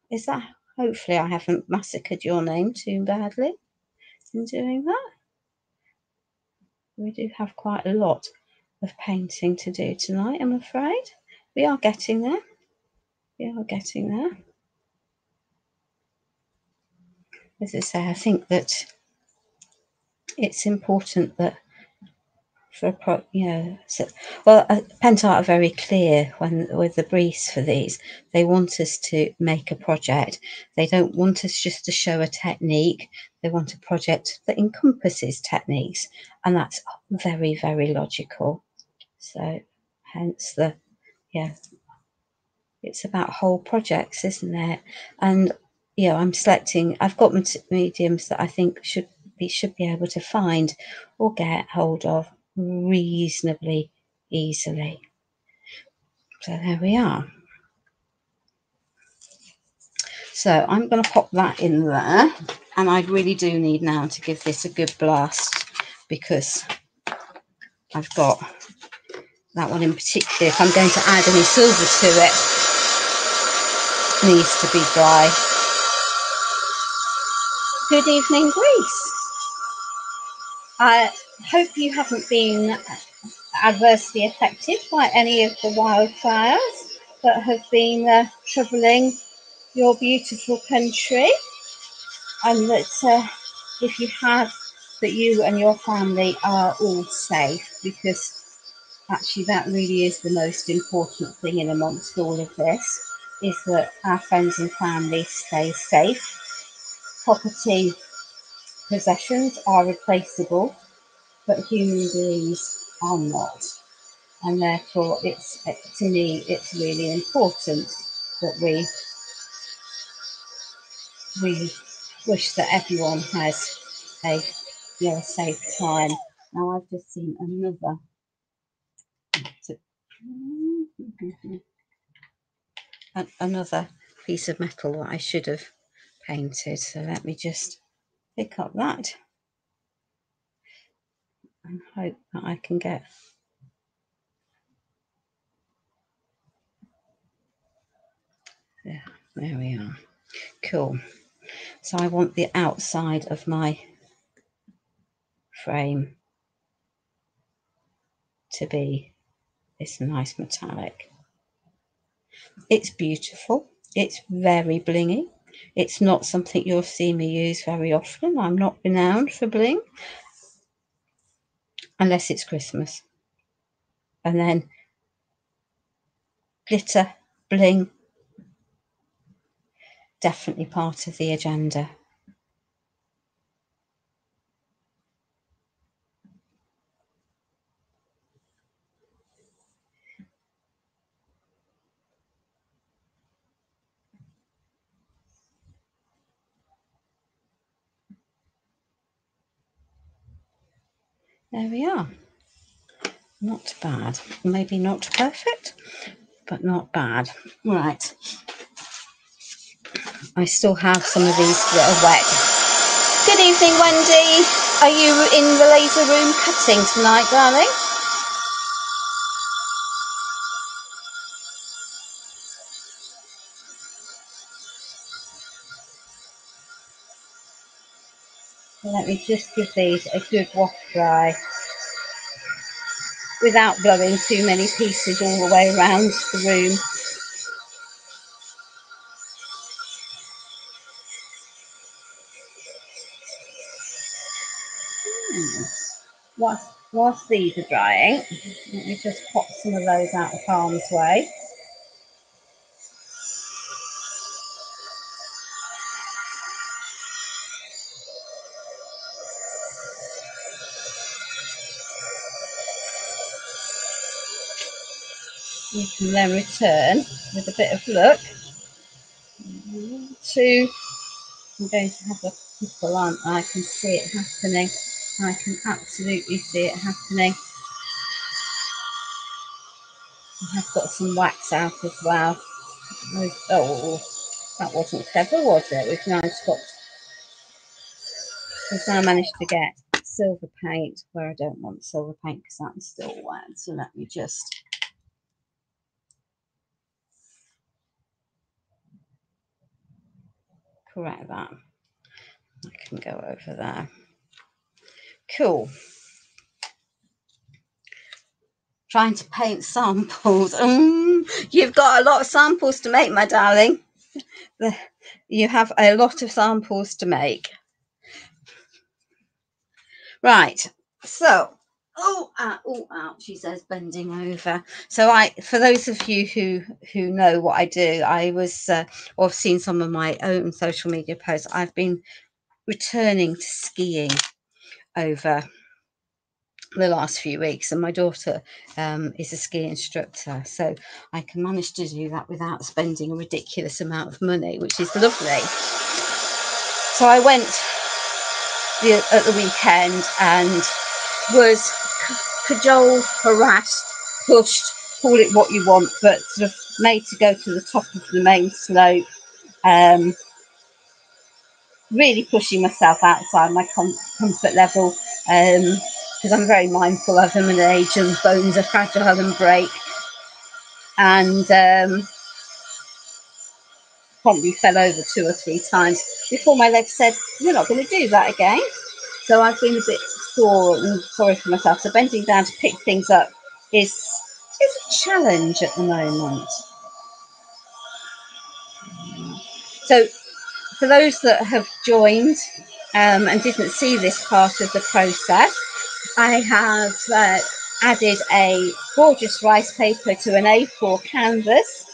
Is that, hopefully I haven't massacred your name too badly in doing that. We do have quite a lot of painting to do tonight, I'm afraid. We are getting there. We are getting there. As I say, I think that it's important that for Pentart are very clear with the briefs for these. They want us to make a project. They don't want us just to show a technique. They want a project that encompasses techniques, and that's very, very logical. So hence it's about whole projects, isn't it? And I'm selecting, I've got mediums that I think should be able to find or get hold of reasonably easily. So there we are. So I'm going to pop that in there, and I really do need now to give this a good blast, because I've got that one in particular. If I'm going to add any silver to it, needs to be dry. Good evening, Greece. I hope you haven't been adversely affected by any of the wildfires that have been troubling your beautiful country, and that if you have, that you and your family are all safe, because actually that really is the most important thing in amongst all of this, is that our friends and family stay safe. Property possessions are replaceable, but human beings are not. And therefore, to me, it's really important that we wish that everyone has a safe time. Now, I've just seen another piece of metal that I should have painted. So let me just pick up that and hope that I can get. Yeah, there we are. Cool. So I want the outside of my frame to be this nice metallic. It's beautiful. It's very blingy. It's not something you'll see me use very often. I'm not renowned for bling, unless it's Christmas. And then glitter, bling, definitely part of the agenda. There we are. Not bad. Maybe not perfect, but not bad. Right. I still have some of these that are wet. Good evening, Wendy. Are you in the laser room cutting tonight, darling? Let me just give these a good wash dry without blowing too many pieces all the way around the room. Whilst these are drying, let me just pop some of those out of harm's way. You can then return with a bit of luck to, I'm going to have a pimple, aren't I? I can see it happening. I can absolutely see it happening. I have got some wax out as well. Oh, that wasn't clever, was it? We've now managed to get silver paint where I don't want silver paint because that's still wet. So let me just correct that. I can go over there. Cool. Trying to paint samples. You've got a lot of samples to make, my darling. You have a lot of samples to make. Right. So, ouch, she says, bending over. So for those of you who know what I do, I was, or have seen some of my own social media posts, I've been returning to skiing over the last few weeks, and my daughter is a ski instructor, so I can manage to do that without spending a ridiculous amount of money, which is lovely. So I went at the weekend and was cajoled, harassed, pushed, call it what you want, but sort of made to go to the top of the main slope, really pushing myself outside my comfort level, because I'm very mindful of them and age and bones are fragile and break, and probably fell over 2 or 3 times before my legs said, you're not going to do that again. So I've been a bit sore and sorry for myself. So bending down to pick things up is a challenge at the moment. So for those that have joined and didn't see this part of the process, I have added a gorgeous rice paper to an A4 canvas.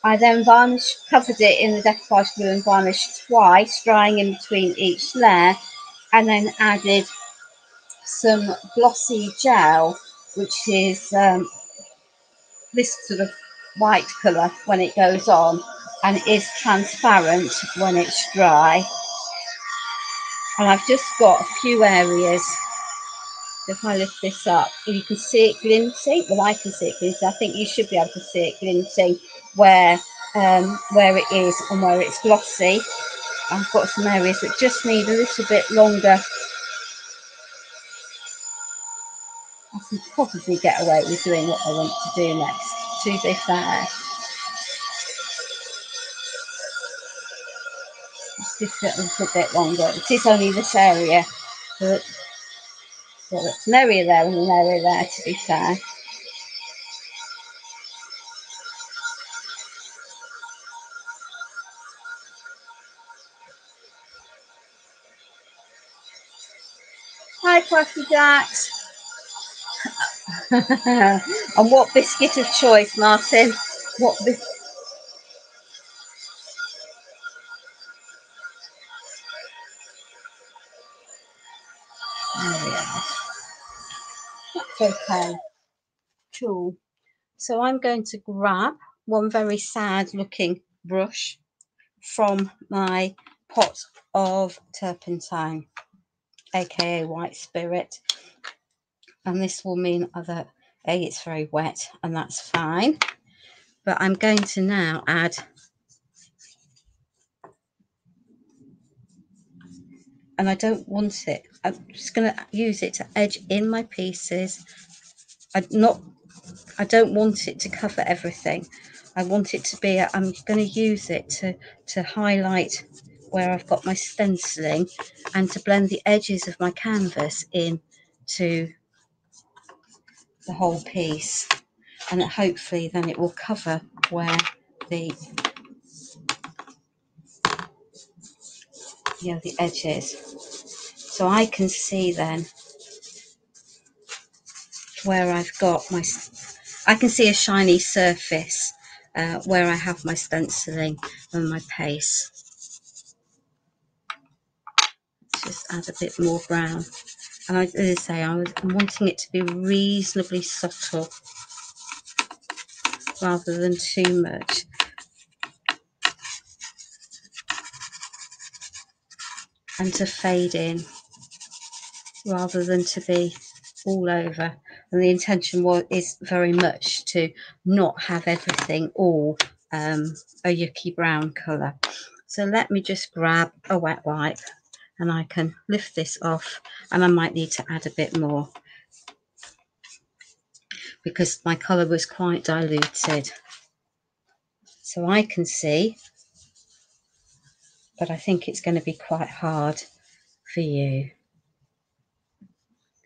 I then covered it in the decoupage glue and varnished twice, drying in between each layer, and then added some glossy gel, which is this sort of white colour when it goes on and is transparent when it's dry. And I've just got a few areas. If I lift this up, you can see it glinting. Well, I can see it glinting. I think you should be able to see it glinting where it is and where it's glossy. I've got some areas that just need a little bit longer. I can probably get away with doing what I want to do next, to be fair. Just a little bit longer. It is only this area. But it's an area there and an area there, to be fair. Hi, Classy Jacks. And what biscuit of choice, Martin? What biscuit? There we are. That's okay. Cool. So I'm going to grab one very sad looking brush from my pot of turpentine, aka white spirit, and this will mean that A, it's very wet, and that's fine. But I'm going to now add, and I don't want it, I'm just going to use it to edge in my pieces. I don't want it to cover everything. I want it to be, I'm going to use it to highlight where I've got my stenciling and to blend the edges of my canvas in to the whole piece, and hopefully then it will cover where the the edges, so I can see then where I've got my, I can see a shiny surface where I have my stenciling and my paste. Let's just add a bit more brown, and as I say, I'm wanting it to be reasonably subtle rather than too much, and to fade in rather than to be all over. And the intention is very much to not have everything all a yucky brown colour. So let me just grab a wet wipe and I can lift this off, and I might need to add a bit more because my colour was quite diluted. So I can see, but I think it's going to be quite hard for you.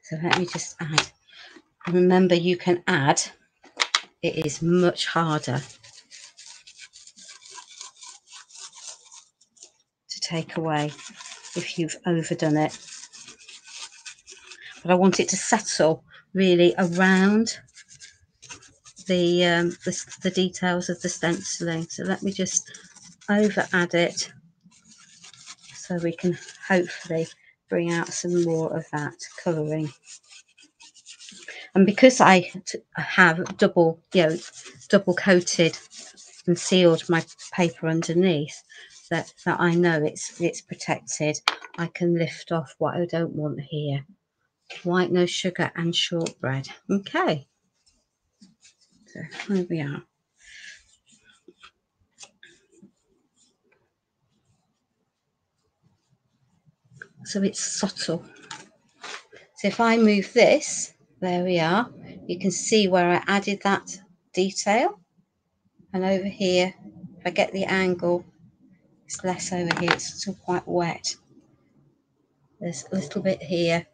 So let me just add. And remember, you can add, it is much harder to take away if you've overdone it. But I want it to settle really around the details of the stenciling. So let me just over add it so we can hopefully bring out some more of that colouring. And because I have double coated and sealed my paper underneath, that I know it's protected, I can lift off what I don't want here. White, no sugar and shortbread. Okay, so here we are. So it's subtle. So if I move this, there we are, you can see where I added that detail. And over here, if I get the angle, it's less over here, it's still quite wet. There's a little bit here.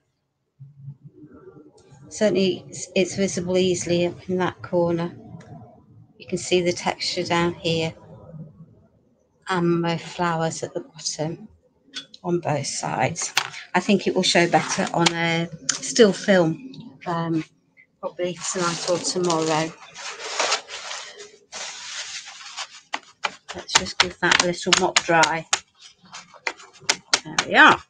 Certainly it's visible easily up in that corner. You can see the texture down here and my flowers at the bottom on both sides. I think it will show better on a still film, probably tonight or tomorrow. Let's just give that a little mop dry. There we are.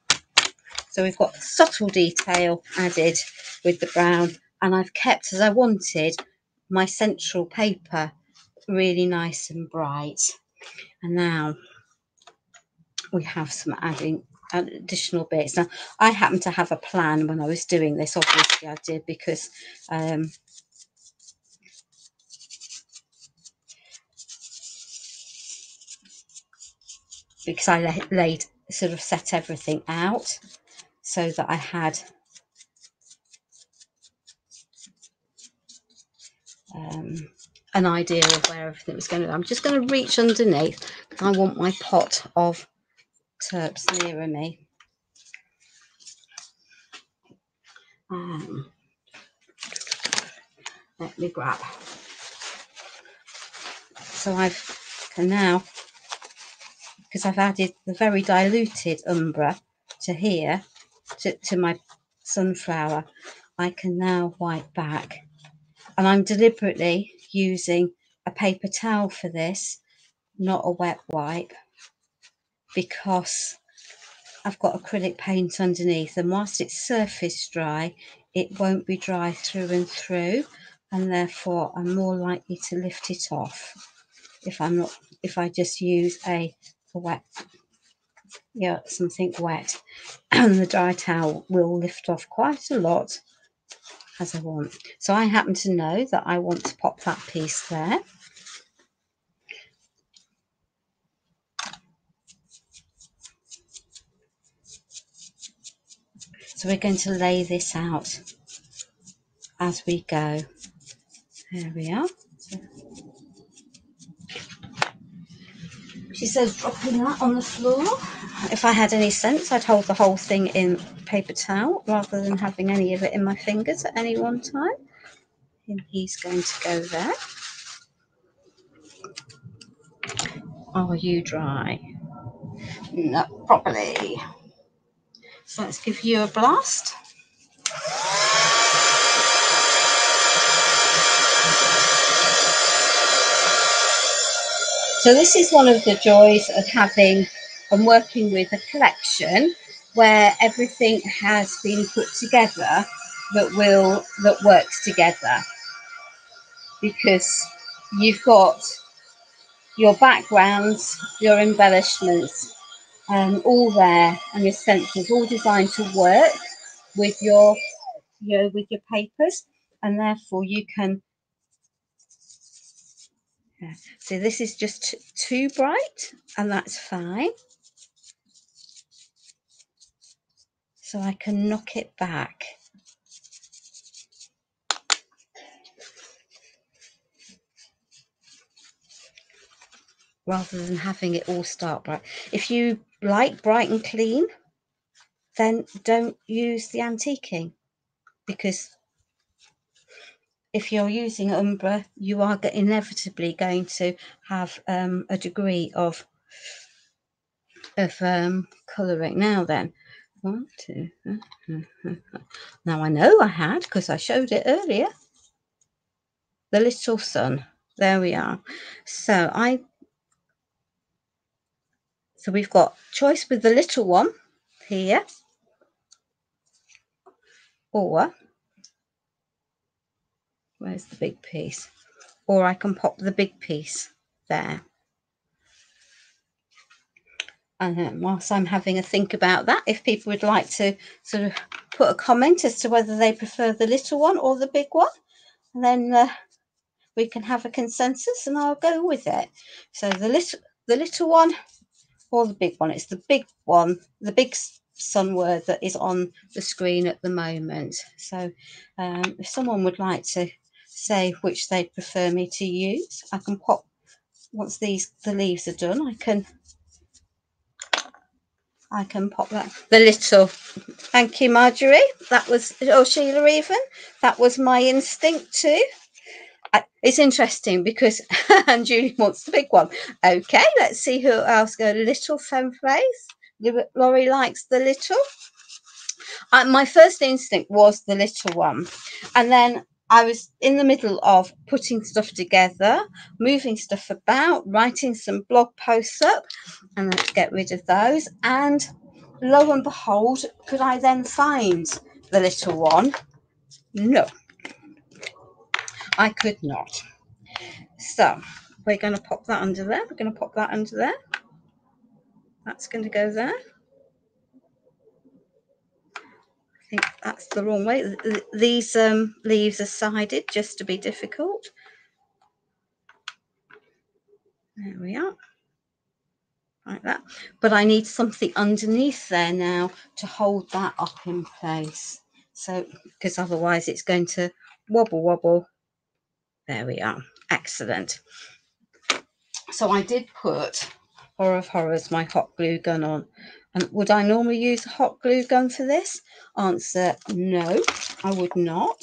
So we've got subtle detail added with the brown, and I've kept, as I wanted, my central paper really nice and bright. And now we have some additional bits. Now, I happen to have a plan when I was doing this. Obviously I did, because I sort of set everything out so that I had an idea of where everything was going to go. I'm just going to reach underneath because I want my pot of terps nearer me. Let me grab. So can now, because I've added the very diluted umber to here, to my sunflower, I can now wipe back. And I'm deliberately using a paper towel for this, not a wet wipe, because I've got acrylic paint underneath, and whilst it's surface dry, it won't be dry through and through, and therefore I'm more likely to lift it off if I just use a wet, something wet. And the dry towel will lift off quite a lot as I want. So I happen to know that I want to pop that piece there. So we're going to lay this out as we go. There we are. She says dropping that on the floor. If I had any sense, I'd hold the whole thing in paper towel rather than having any of it in my fingers at any one time. And he's going to go there. Are you dry? Not properly. So let's give you a blast. So this is one of the joys of having and working with a collection where everything has been put together that works together, because you've got your backgrounds, your embellishments, all there, and your stencils all designed to work with your with your papers, and therefore you can. So this is just too bright, and that's fine. So I can knock it back. Rather than having it all start bright. If you like bright and clean, then don't use the antiquing, because if you're using umbre, you are inevitably going to have a degree of colouring. Now then, 1, 2. Now I know I had, because I showed it earlier. The little sun. There we are. So we've got choice with the little one here, or where's the big piece? Or I can pop the big piece there. And then whilst I'm having a think about that, if people would like to sort of put a comment as to whether they prefer the little one or the big one, then we can have a consensus and I'll go with it. So the little one or the big one? It's the big one, the big sun word that is on the screen at the moment. So if someone would like to say which they'd prefer me to use, I can pop, once the leaves are done, I can pop that. The little. Thank you, Marjorie. That was, or Sheila even. That was my instinct too. It's interesting because and Julie wants the big one. Okay, let's see who else go. Little femme face. Laurie likes the little. My first instinct was the little one, and then I was in the middle of putting stuff together, moving stuff about, writing some blog posts up, and let's get rid of those. And lo and behold, could I then find the little one? No, I could not. So we're going to pop that under there. We're going to pop that under there. That's going to go there. I think that's the wrong way. These leaves are sided just to be difficult. There we are. Like that. But I need something underneath there now to hold that up in place. So, because otherwise it's going to wobble. There we are. Excellent. So I did put Horror of Horrors, my hot glue gun on. And would I normally use a hot glue gun for this? Answer, no, I would not.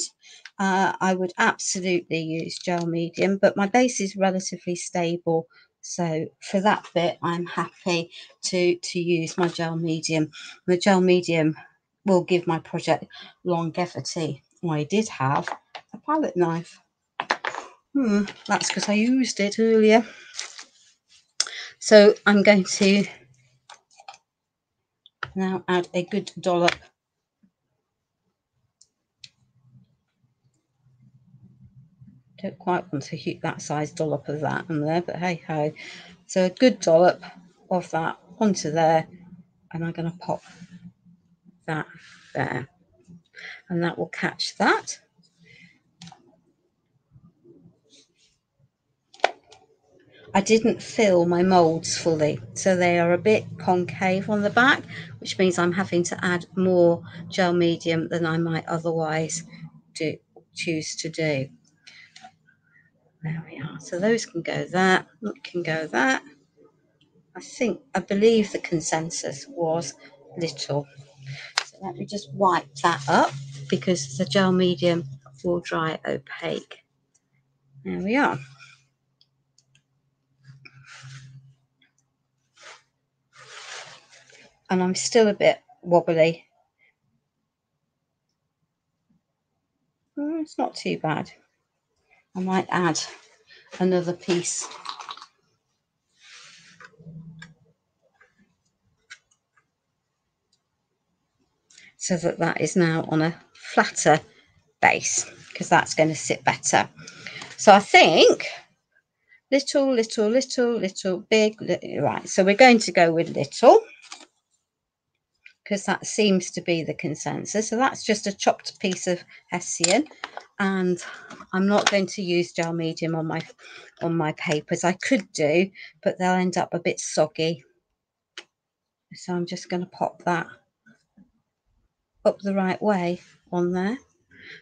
I would absolutely use gel medium, but my base is relatively stable. So for that bit, I'm happy to use my gel medium. The gel medium will give my project longevity. I did have a palette knife. That's because I used it earlier. So I'm going to now add a good dollop. Don't quite want to heat that size dollop of that in there, but hey ho. So a good dollop of that onto there, and I'm going to pop that there, and that will catch that. I didn't fill my molds fully, so they are a bit concave on the back, which means I'm having to add more gel medium than I might otherwise choose to do. There we are. So those can go there, that can go there. I believe the consensus was little. So let me just wipe that up because the gel medium will dry opaque. There we are. And I'm still a bit wobbly. It's not too bad. I might add another piece. So that is now on a flatter base, because that's going to sit better. So I think little, little, little, little, big, little, right. So we're going to go with little, because that seems to be the consensus. So that's just a chopped piece of hessian, and I'm not going to use gel medium on my papers. I could do, but they'll end up a bit soggy. So I'm just going to pop that up the right way on there.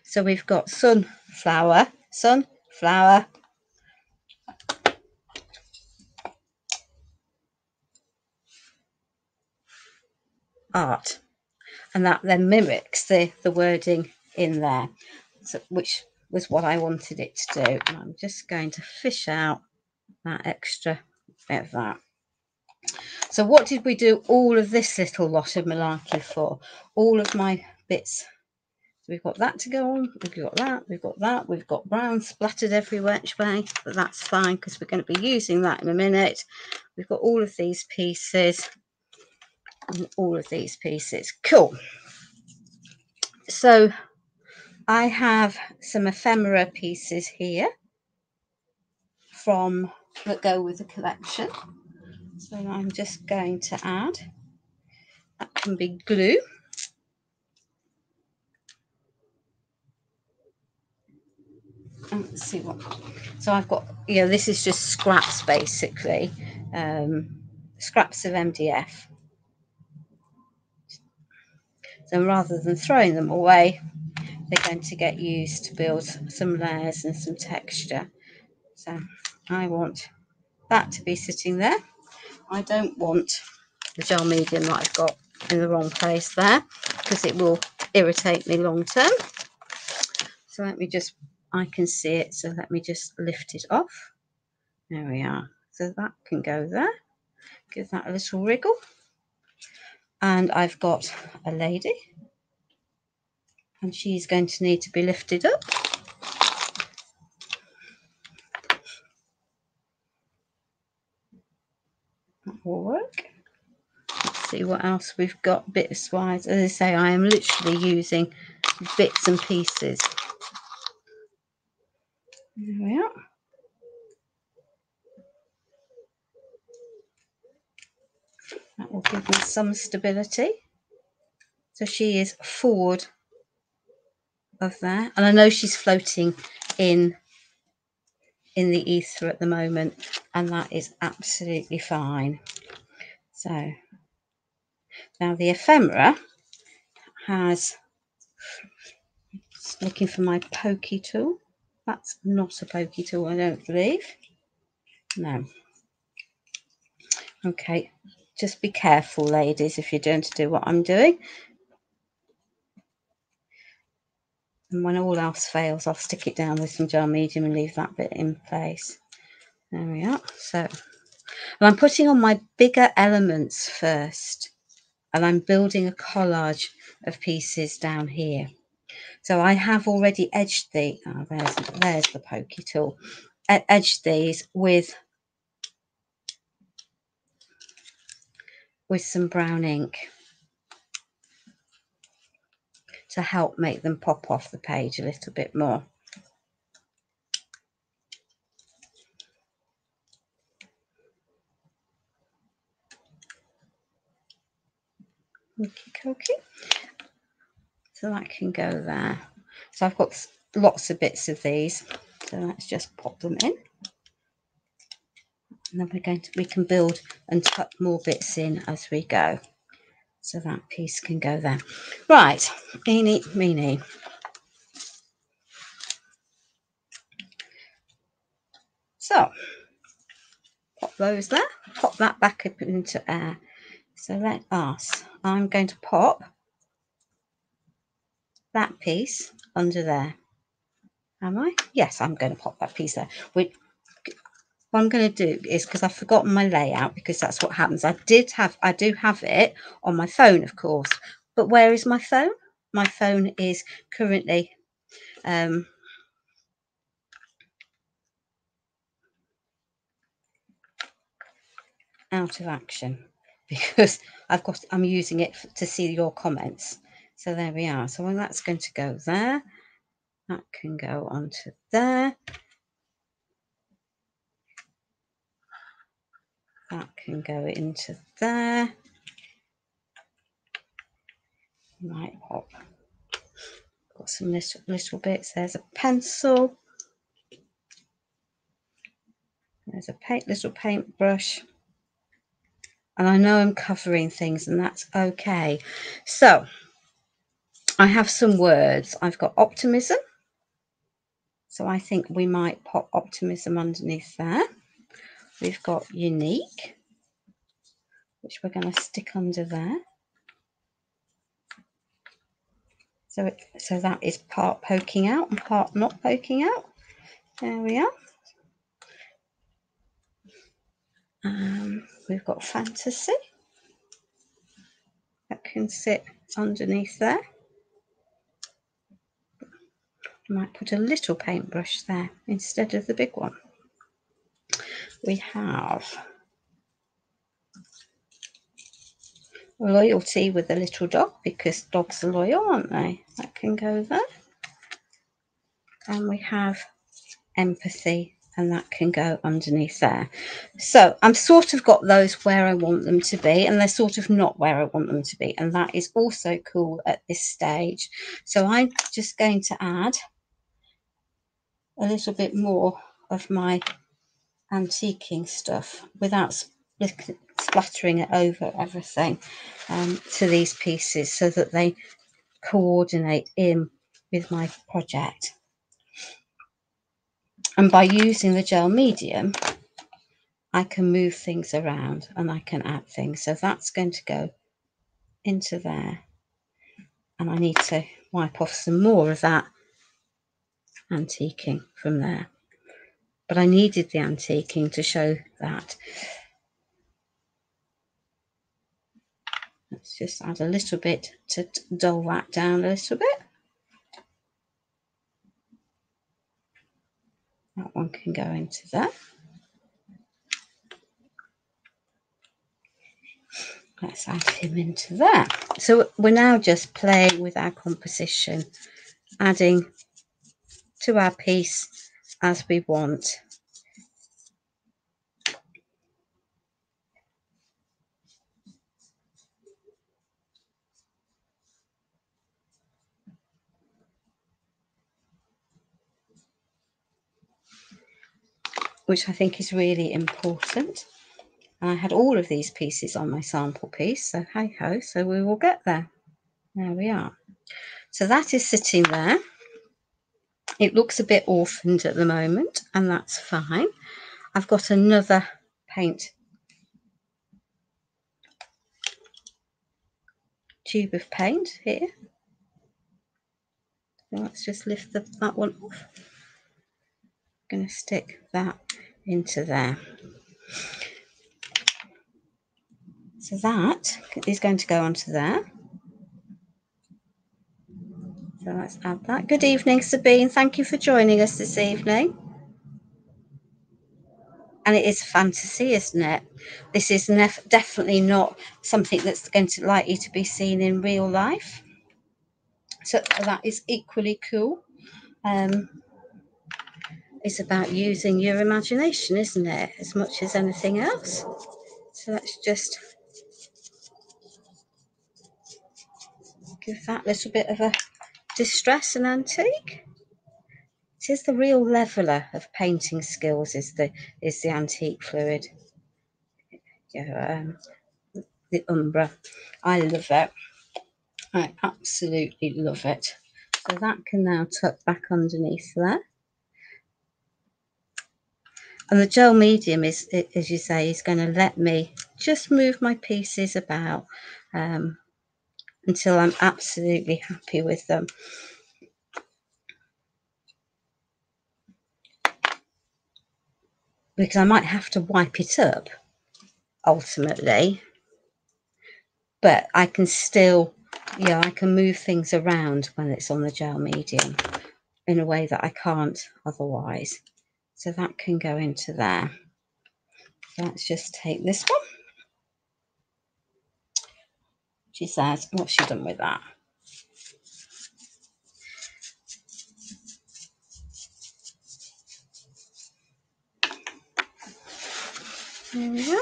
So we've got sunflower, art, and that then mimics the wording in there, so, which was what I wanted it to do. And I'm just going to fish out that extra bit of that. So what did we do all of this little lot of malarkey for? All of my bits. So we've got that to go on, we've got that, we've got that, we've got brown splattered every which way, but that's fine because we're going to be using that in a minute. We've got all of these pieces and all of these pieces. Cool. So I have some ephemera pieces here that go with the collection. So I'm just going to add, that can be glue. Let's see what, so I've got, this is just scraps basically, scraps of MDF. So rather than throwing them away, they're going to get used to build some layers and some texture. So I want that to be sitting there. I don't want the gel medium that I've got in the wrong place there, because it will irritate me long term. So let me just, I can see it, so let me just lift it off. There we are. So that can go there. Give that a little wriggle. And I've got a lady, and she's going to need to be lifted up. That will work. Let's see what else we've got bits wise. As I say, I am literally using bits and pieces. There we are. That will give me some stability. So she is forward of there, and I know she's floating in the ether at the moment, and that is absolutely fine. So now the ephemera has, looking for my pokey tool. That's not a pokey tool, I don't believe. No. Okay, just be careful, ladies, if you're going to do what I'm doing. And when all else fails, I'll stick it down with some gel medium and leave that bit in place. There we are. So, and I'm putting on my bigger elements first, and I'm building a collage of pieces down here. So I have already edged the, there's the pokey tool, edged these with some brown ink to help make them pop off the page a little bit more. Okay. So that can go there. So I've got lots of bits of these. So let's just pop them in. And then we can build and tuck more bits in as we go. So that piece can go there. Right, eeny, meeny. So, pop those there. Pop that back up into air. So let us, I'm going to pop that piece under there. Am I? Yes, I'm going to pop that piece there. What I'm going to do is, because I've forgotten my layout, because that's what happens. I do have it on my phone, of course. But where is my phone? My phone is currently out of action because I'm using it to see your comments. So there we are. So when that's going to go there, that can go onto there. That can go into there. Might pop. Got some little bits. There's a pencil. There's a little paintbrush. And I know I'm covering things, and that's okay. So I have some words. I've got optimism. So I think we might pop optimism underneath there. We've got unique, which we're going to stick under there. So that is part poking out and part not poking out. There we are. We've got fantasy. That can sit underneath there. I might put a little paintbrush there instead of the big one. We have loyalty with a little dog, because dogs are loyal, aren't they? That can go there. And we have empathy, and that can go underneath there. So I'm sort of got those where I want them to be, and they're sort of not where I want them to be, and that is also cool at this stage. So I'm just going to add a little bit more of my antiquing stuff without splattering it over everything to these pieces, so that they coordinate in with my project. And by using the gel medium, I can move things around and I can add things. So that's going to go into there. And I need to wipe off some more of that antiquing from there. But I needed the antiquing to show that. Let's just add a little bit to dull that down a little bit. That one can go into there. Let's add him into there. So we're now just playing with our composition, adding to our piece as we want. Which I think is really important. And I had all of these pieces on my sample piece, so hey ho, so we will get there. There we are. So that is sitting there. It looks a bit orphaned at the moment, and that's fine. I've got another paint tube of paint here. So let's just lift that one off. I'm going to stick that into there. So that is going to go onto there. So let's add that. Good evening, Sabine. Thank you for joining us this evening. And it is fantasy, isn't it? This is definitely not something that's going to likely to be seen in real life. So that is equally cool. It's about using your imagination, isn't it? As much as anything else. So let's just give that little bit of a distress and antique. It is the real leveler of painting skills, is the antique fluid. Yeah, the umbre. I love it. I absolutely love it. So that can now tuck back underneath there. And the gel medium is, as you say, is going to let me just move my pieces about until I'm absolutely happy with them. Because I might have to wipe it up ultimately, but I can still, yeah, I can move things around when it's on the gel medium in a way that I can't otherwise. So that can go into there. Let's just take this one. She says, what's she done with that? There we go.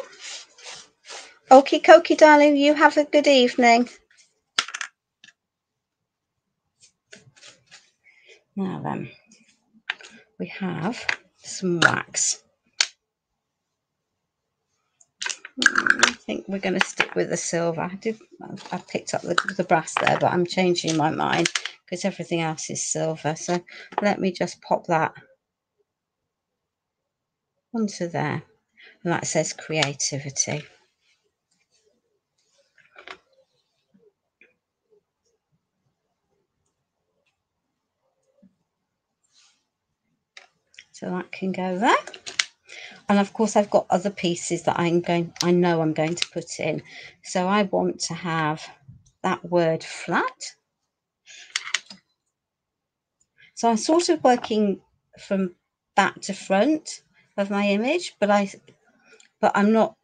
Okie dokie, darling, you have a good evening. Now then, we have some wax. I think we're going to stick with the silver. I picked up the brass there, but I'm changing my mind because everything else is silver. So let me just pop that onto there. And that says creativity. So that can go there. And of course I've got other pieces that I know I'm going to put in. So I want to have that word flat. So I'm sort of working from back to front of my image, but I'm not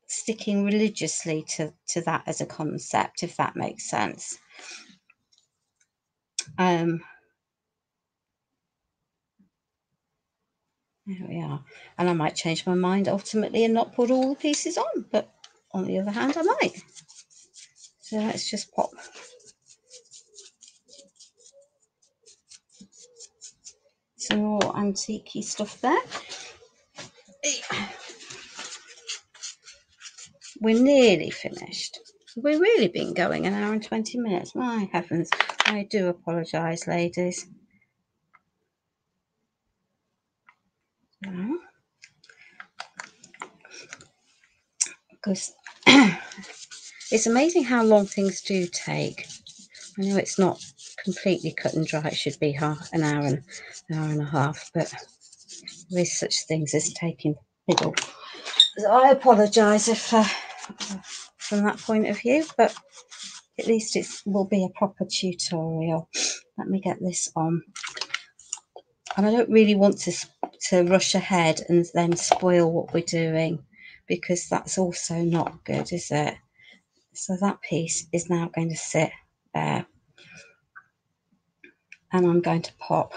sticking religiously to that as a concept, if that makes sense. There we are. And I might change my mind ultimately and not put all the pieces on, but on the other hand, I might. So let's just pop some more antique-y stuff there. We're nearly finished. We've really been going an hour and 20 minutes. My heavens. I do apologise, ladies. Because it's amazing how long things do take. I know it's not completely cut and dry. It should be an hour and a half, but there is such things as taking fiddle. So I apologise if from that point of view, but at least it will be a proper tutorial. Let me get this on. And I don't really want to rush ahead and then spoil what we're doing, because that's also not good, is it? So that piece is now going to sit there. And I'm going to pop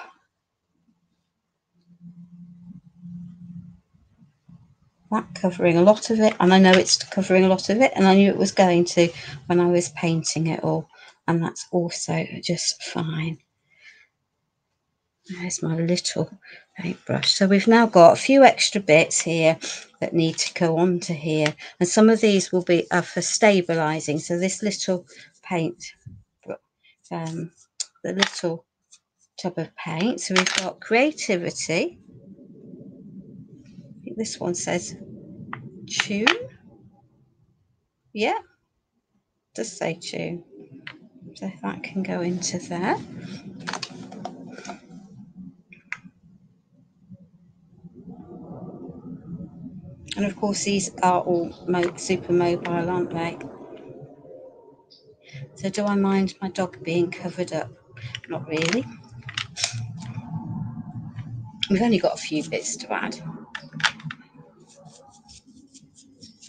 that covering a lot of it, and I know it's covering a lot of it, and I knew it was going to when I was painting it all, and that's also just fine. There's my little paintbrush. So we've now got a few extra bits here that need to go onto here, and some of these will be for stabilizing. So this little paint, the little tub of paint. So we've got creativity. I think this one says tune. Yeah, it does say tune. So that can go into there. And of course these are all super mobile, aren't they? So do I mind my dog being covered up? Not really. We've only got a few bits to add.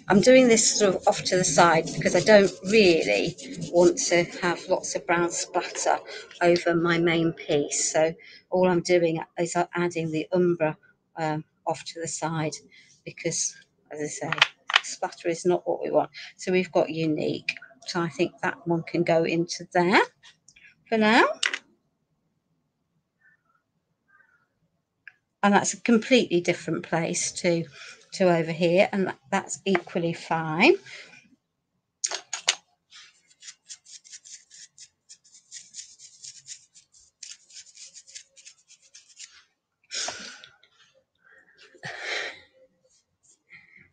I'm doing this sort of off to the side because I don't really want to have lots of brown splatter over my main piece. So all I'm doing is adding the umbre off to the side, because, as I say, splatter is not what we want. So we've got unique. So I think that one can go into there for now. and that's a completely different place to over here, and that's equally fine.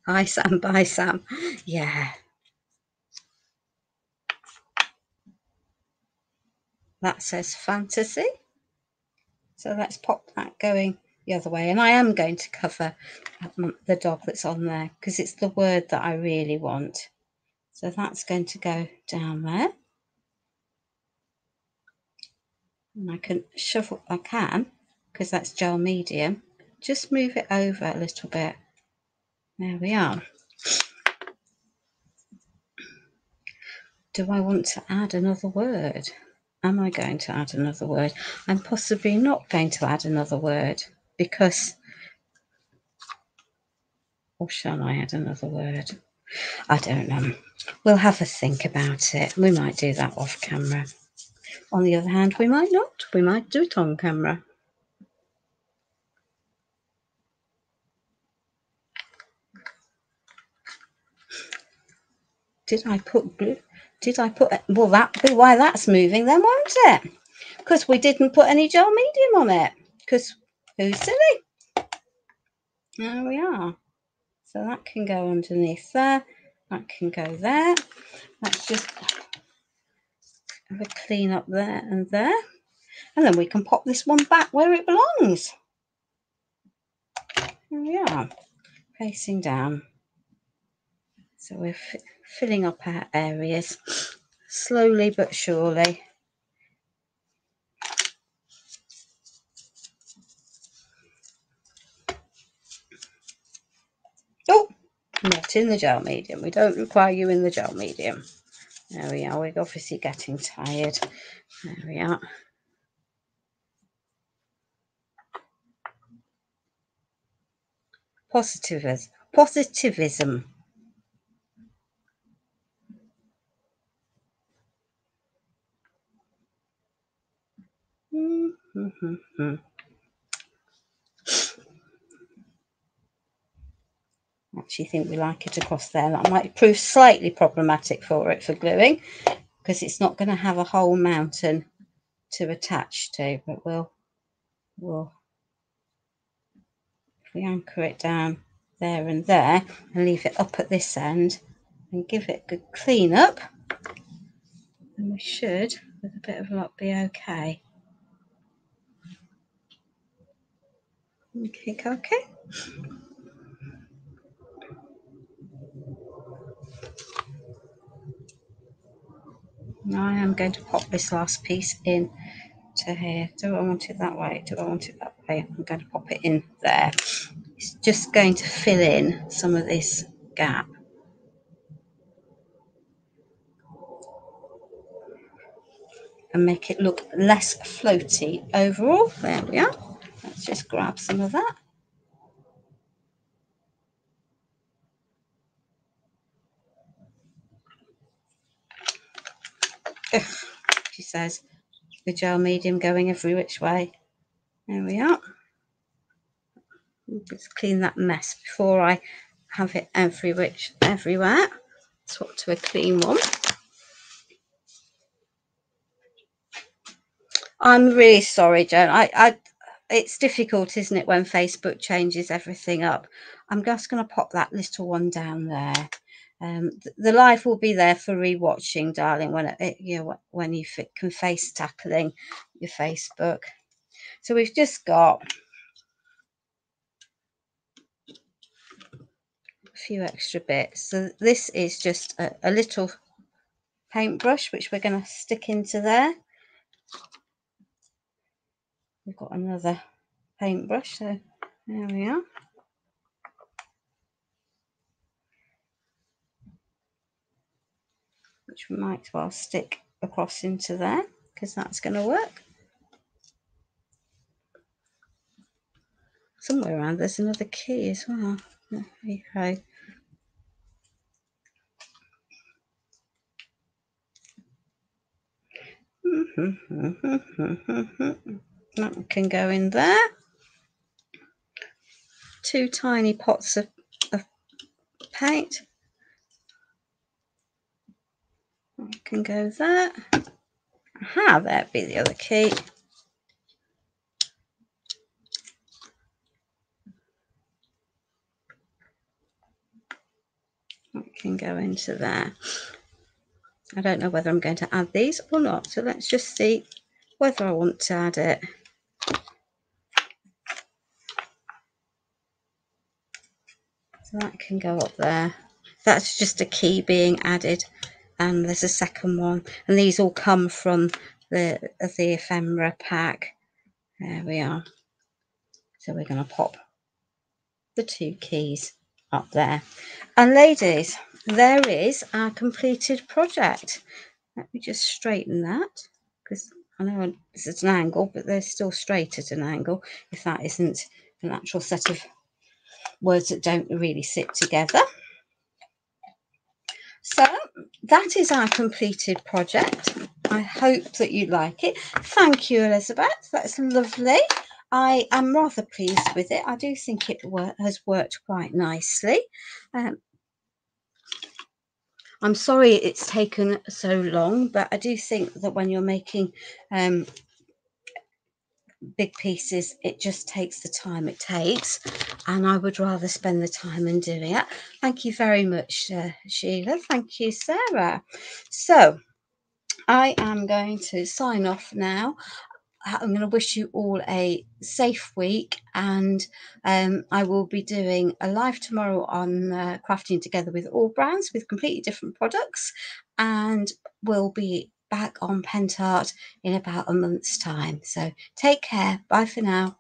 Hi Sam, bye Sam. Yeah, that says fantasy, so let's pop that going the other way, and I am going to cover the dog that's on there because it's the word that I really want. So that's going to go down there, and I can shuffle, I can, because that's gel medium, just move it over a little bit. There we are. Do I want to add another word? Am I going to add another word? I'm possibly not going to add another word because, or shall I add another word? I don't know. We'll have a think about it. We might do that off camera. On the other hand, we might not. We might do it on camera. Did I put blue? Did I put? Well, that be why that's moving then, won't it? Because we didn't put any gel medium on it. Because who's silly? There we are. So that can go underneath there. That can go there. Let's just have a clean up there and there. And then we can pop this one back where it belongs. There we are, facing down. So we're filling up our areas slowly but surely. Oh, not in the gel medium. We don't require you in the gel medium. There we are. We're obviously getting tired. There we are. Positivism. Actually think we like it across there. That might prove slightly problematic for it for gluing because it's not going to have a whole mountain to attach to, but we'll if we anchor it down there and there and leave it up at this end and give it a good clean up, then we should, with a bit of luck, be okay. Okay. Now I am going to pop this last piece in to here. Do I want it that way? Do I want it that way? I'm going to pop it in there. It's just going to fill in some of this gap. And make it look less floaty overall. There we are. Let's just grab some of that. Ugh, she says, the gel medium going every which way. There we are. Just clean that mess before I have it everywhere. Swap to a clean one. I'm really sorry, Joan. It's difficult, isn't it, when Facebook changes everything up? I'm just going to pop that little one down there. The live will be there for rewatching, darling, when you can face tackling your Facebook. So we've just got a few extra bits. So this is just a little paintbrush which we're going to stick into there. We've got another paintbrush, so there we are. Which we might as well stick across into there because that's going to work. Somewhere around there's another key as well. There we go. That can go in there. 2 tiny pots of paint. I can go there. Aha, there'd be the other key. I can go into there. I don't know whether I'm going to add these or not, so let's just see whether I want to add it. So that can go up there. That's just a key being added, and there's a second one, and these all come from the ephemera pack. There we are. So we're going to pop the 2 keys up there. And ladies, there is our completed project. Let me just straighten that, because I know it's at an angle, but they're still straight at an angle, if that isn't an actual set of words that don't really sit together. So that is our completed project. I hope that you like it. Thank you, Elizabeth. That's lovely. I am rather pleased with it. I do think it has worked quite nicely. I'm sorry it's taken so long, but I do think that when you're making big pieces, it just takes the time it takes, and I would rather spend the time in doing it. Thank you very much, Sheila. Thank you, Sarah. So I am going to sign off now. I'm going to wish you all a safe week, and I will be doing a live tomorrow on crafting together with all brands with completely different products, and we'll be back on Pentart in about a month's time. So take care. Bye for now.